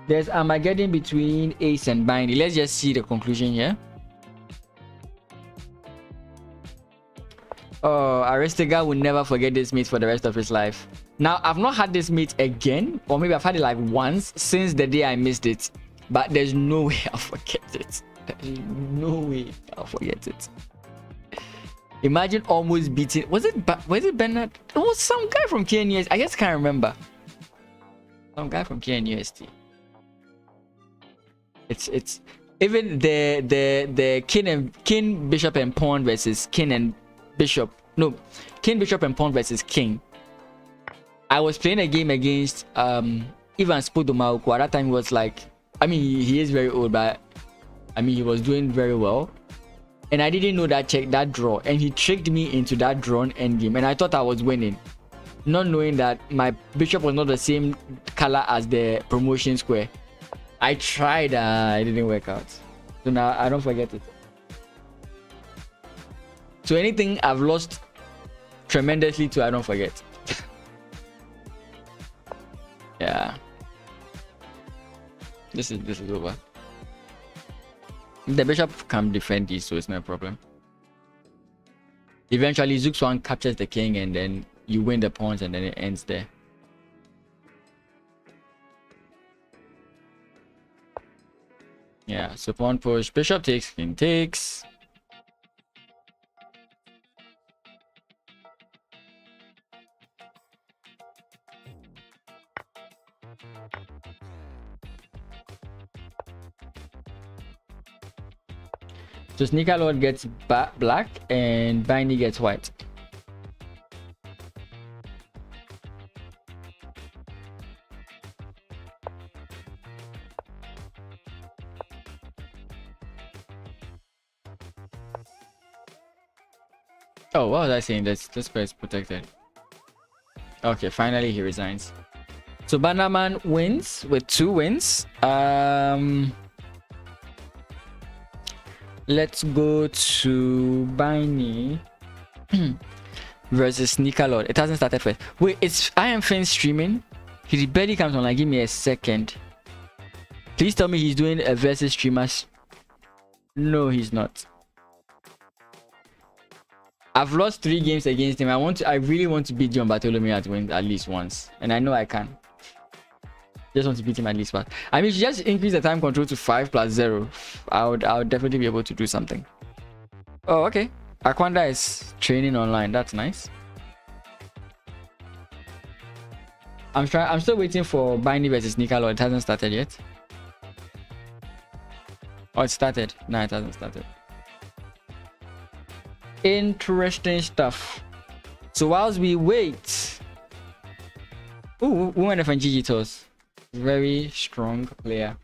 A: There's Armageddon between ace and binding. Let's just see the conclusion here. Oh, Aristiga will never forget this mate for the rest of his life. Now, I've not had this mate again, or maybe I've had it like once since the day I missed it, but there's no way I'll forget it. There's no way I'll forget it. Imagine almost beating. Was it Bernard? It was some guy from KNUST. I just can't remember. Some guy from KNUST. It's even the king bishop and pawn versus king and bishop. No, king bishop and pawn versus king. I was playing a game against Ivan Spodomauko. At that time he was like, I mean he is very old, but I mean he was doing very well. And I didn't know that draw, and he tricked me into that drawn endgame, and I thought I was winning, not knowing that my bishop was not the same color as the promotion square. I tried, it didn't work out. So now I don't forget it. So anything I've lost tremendously to, I don't forget. Yeah. This is over. The bishop can defend this, so it's no problem. Eventually, Zook Swan captures the king, and then you win the pawns, and then it ends there. Yeah, so pawn push, bishop takes, king takes. So Sneaker Lord gets black and Bindy gets white. Oh, what was I saying? This guy is protected. Okay, finally he resigns. So Bannerman wins with 2 wins. Let's go to Biney versus Sneaker Lord. It hasn't started first. Wait, it's I am Finn streaming. He barely comes on. Like, give me a second. Please tell me he's doing a versus streamers. No, he's not. I've lost 3 games against him. I really want to beat John Bartholomew at win at least once. And I know I can. Just want to beat him at least once. I mean, if you just increase the time control to 5 plus 0, I would definitely be able to do something. Oh, okay. Aquanda is training online. That's nice. I'm still waiting for Bindy versus Nicolo. It hasn't started yet. Oh, it started. No, it hasn't started. Interesting stuff. So whilst we wait, ooh, we went from Gigitos. Very strong player.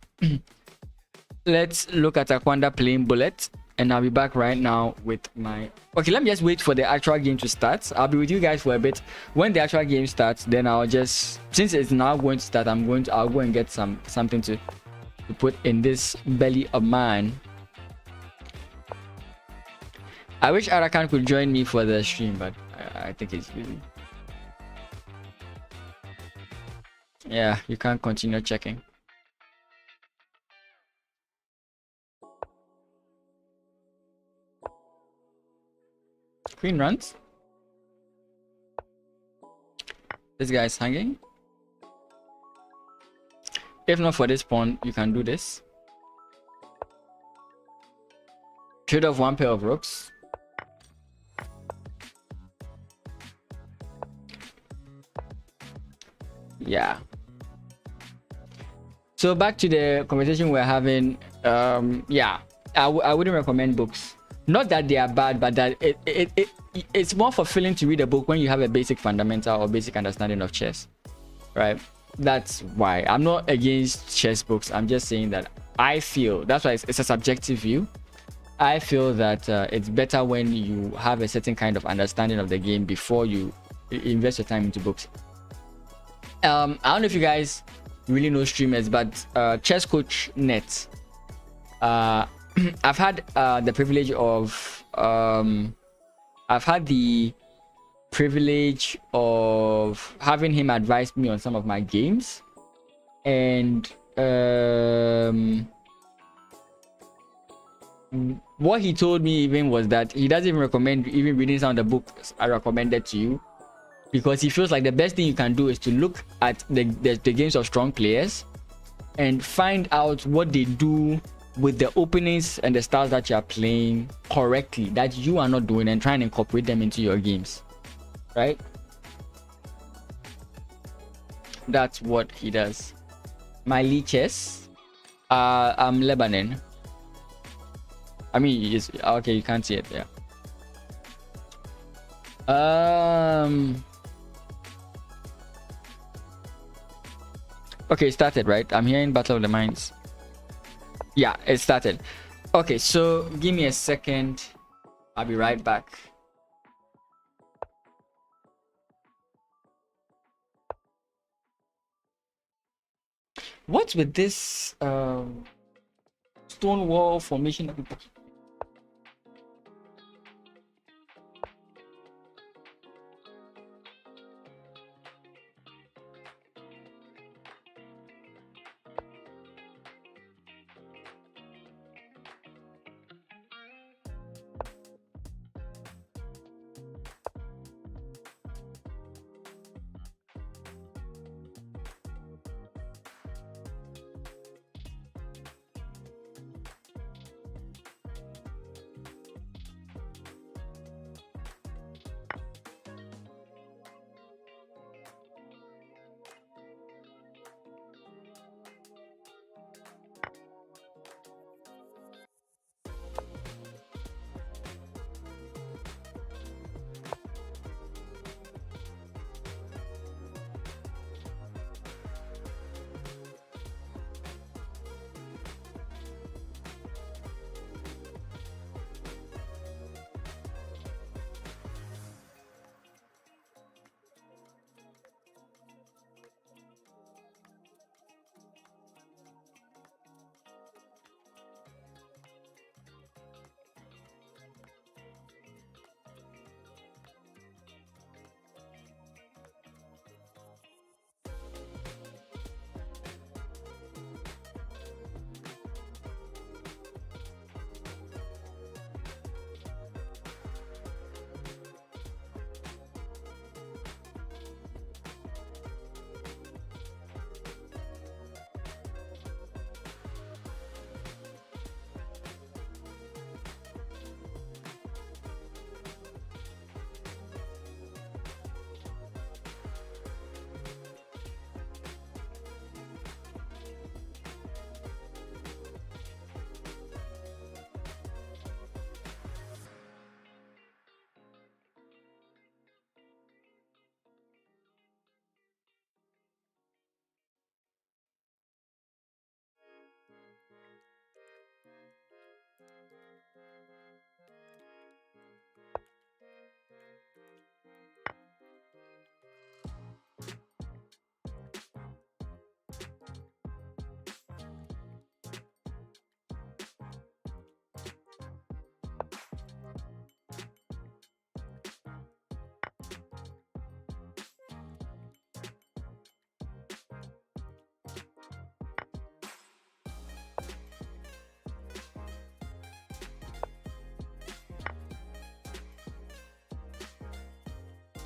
A: Let's look at Aquanda playing Bullet, and I'll be back right now with my. Okay, let me just wait for the actual game to start. I'll be with you guys for a bit. When the actual game starts, then I'll just, since it's now going to start, I'll go and get something to put in this belly of mine. I wish Arakan could join me for the stream, but I think it's busy. Yeah, you can't continue checking. Queen runs. This guy's hanging. If not for this pawn, you can do this. Trade off 1 pair of rooks. Yeah. So back to the conversation we're having. Yeah, I wouldn't recommend books. Not that they are bad, but that it's more fulfilling to read a book when you have a basic fundamental or basic understanding of chess, right? That's why I'm not against chess books. I'm just saying that I feel that's why it's a subjective view. I feel that it's better when you have a certain kind of understanding of the game before you invest your time into books. I don't know if you guys really know streamers, but Chess Coach Net. I've had the privilege of having him advise me on some of my games, and what he told me even was that he doesn't even recommend even reading some of the books I recommended to you, because he feels like the best thing you can do is to look at the games of strong players and find out what they do with the openings and the styles that you are playing correctly that you are not doing, and try and incorporate them into your games, right? That's what he does. My lead chess, I'm Lebanon. I mean, it's okay, you can't see it there. Okay, it started, right? I'm hearing Battle of the Minds. Yeah, it started. Okay, so give me a second. I'll be right back. What's with this stone wall formation?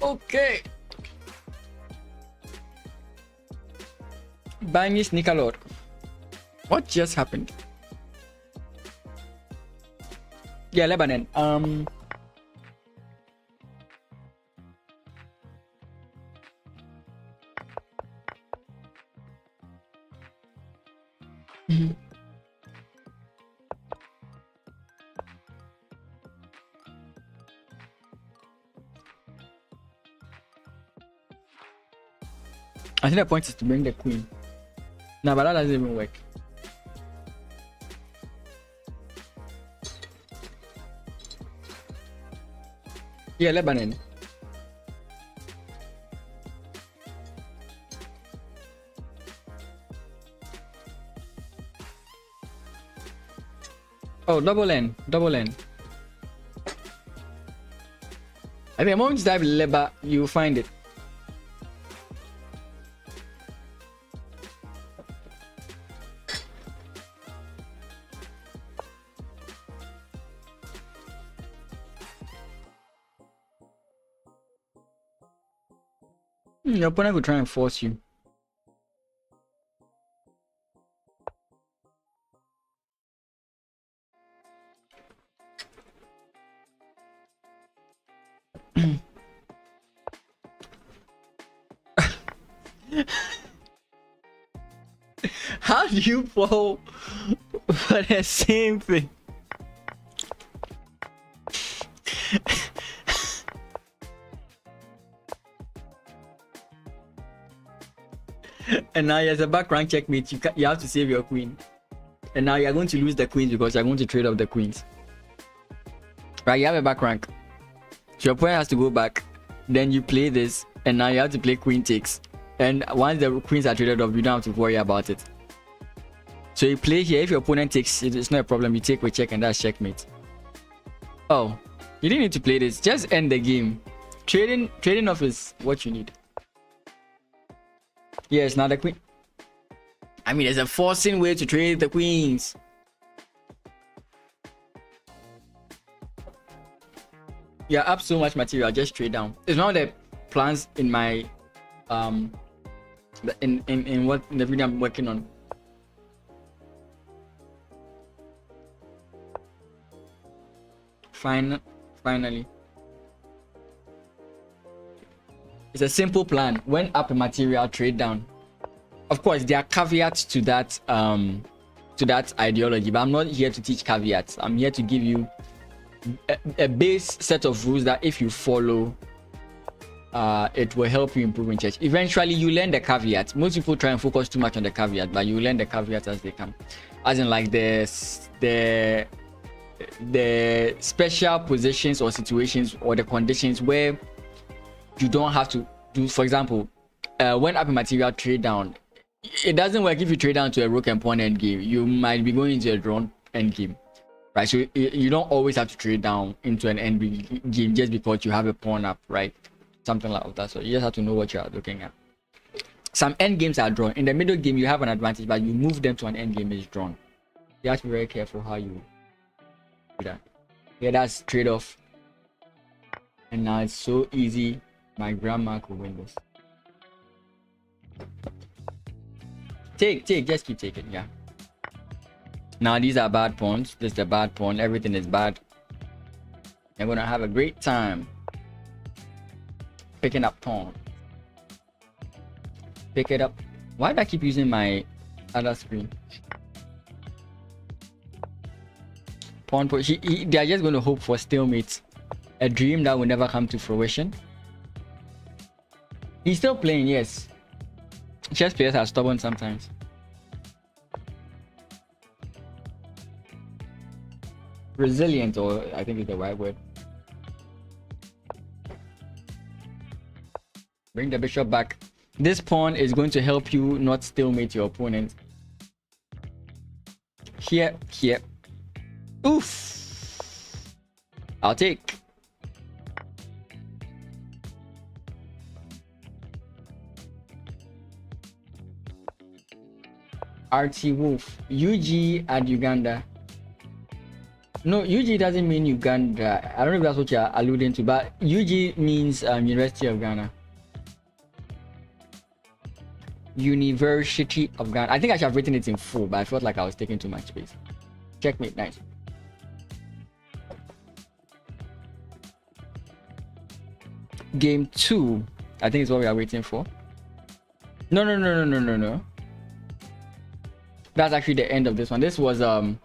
A: Okay. Buy me sneaker lord. What just happened? Yeah, Lebanon. I think the point is to bring the queen. No, but that doesn't even work. Yeah, Lebanon. Oh, double N. I think the moment you type Leba, you find it. Your opponent will try and force you. How do you fall for the same thing? And now as a back rank checkmate, you have to save your queen. And now you're going to lose the queens because you're going to trade off the queens. Right, you have a back rank. So your opponent has to go back. Then you play this, and now you have to play queen takes. And once the queens are traded off, you don't have to worry about it. So you play here. If your opponent takes, it's not a problem. You take with check, and that's checkmate. Oh, you didn't need to play this. Just end the game. Trading off is what you need. Yes, now the queen. I mean, there's a forcing way to trade the queens. Yeah, up so much material, just trade down. It's one of the plans in my in the video I'm working on. Finally. It's a simple plan. When up a material, trade down. Of course, there are caveats to that ideology, but I'm not here to teach caveats. I'm here to give you a base set of rules that if you follow, it will help you improve in church. Eventually, you learn the caveats. Most people try and focus too much on the caveat, but you learn the caveats as they come. As in, like the special positions or situations or the conditions where you don't have to do. For example, when up a material trade down, it doesn't work if you trade down to a rook and pawn end game. You might be going into a drawn end game. Right, so you don't always have to trade down into an end game just because you have a pawn up, right? Something like that. So you just have to know what you are looking at. Some end games are drawn. In the middle game, you have an advantage, but you move them to an end game is drawn. You have to be very careful how you do that. Yeah, that's trade-off. And now it's so easy. My grandma could win this. Take, just keep taking, yeah. Now these are bad pawns. This is a bad pawn. Everything is bad. I'm gonna have a great time picking up pawn. Pick it up. Why do I keep using my other screen? Pawn. They are just going to hope for stalemate, a dream that will never come to fruition. He's still playing, yes. Chess players are stubborn sometimes. Resilient, or I think is the right word. Bring the bishop back. This pawn is going to help you not stalemate your opponent. Here. Oof. I'll take. RT Wolf. UG at Uganda. No, UG doesn't mean Uganda. I don't know if that's what you're alluding to, but UG means University of Ghana. University of Ghana. I think I should have written it in full, but I felt like I was taking too much space. Checkmate, nice. Game 2, I think is what we are waiting for. No. That's actually the end of this one. This was an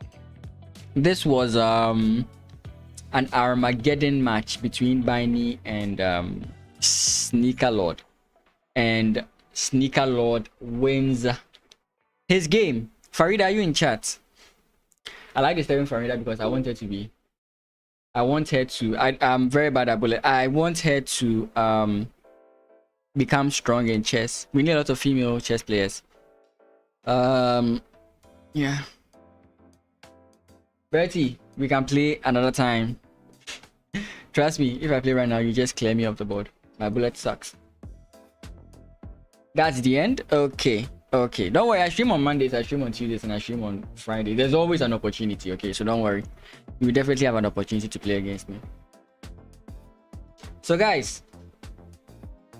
A: Armageddon match between Biney and Sneaker Lord, and Sneaker Lord wins his game. Farida, are you in chat? I like disturbing Farida because I want her to be. I'm very bad at bullet. I want her to become strong in chess. We need a lot of female chess players. Yeah. Bertie, we can play another time. Trust me, if I play right now, you just clear me off the board. My bullet sucks. That's the end? Okay. Don't worry, I stream on Mondays, I stream on Tuesdays, and I stream on Friday. There's always an opportunity, okay? So don't worry. You will definitely have an opportunity to play against me. So guys,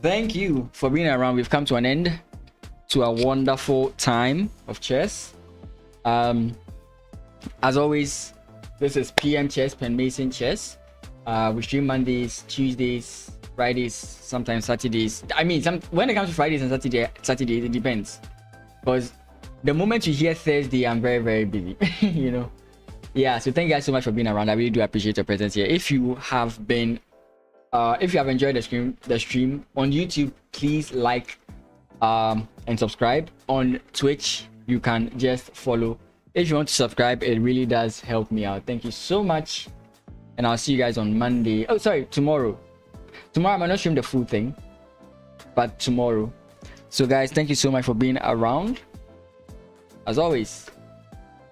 A: thank you for being around. We've come to an end to a wonderful time of chess. As always, this is PM Chess, Pen Mason Chess. We stream Mondays, Tuesdays, Fridays, sometimes Saturdays. I mean, when it comes to Fridays and Saturdays, it depends. Because the moment you hear Thursday, I'm very, very busy. You know. Yeah. So thank you guys so much for being around. I really do appreciate your presence here. If you have enjoyed the stream on YouTube, please like and subscribe. On Twitch, you can just follow. If you want to subscribe, it really does help me out. Thank you so much, and I'll see you guys on Monday. Oh, sorry, tomorrow. Tomorrow I might not stream the full thing, but tomorrow. So guys, thank you so much for being around. As always,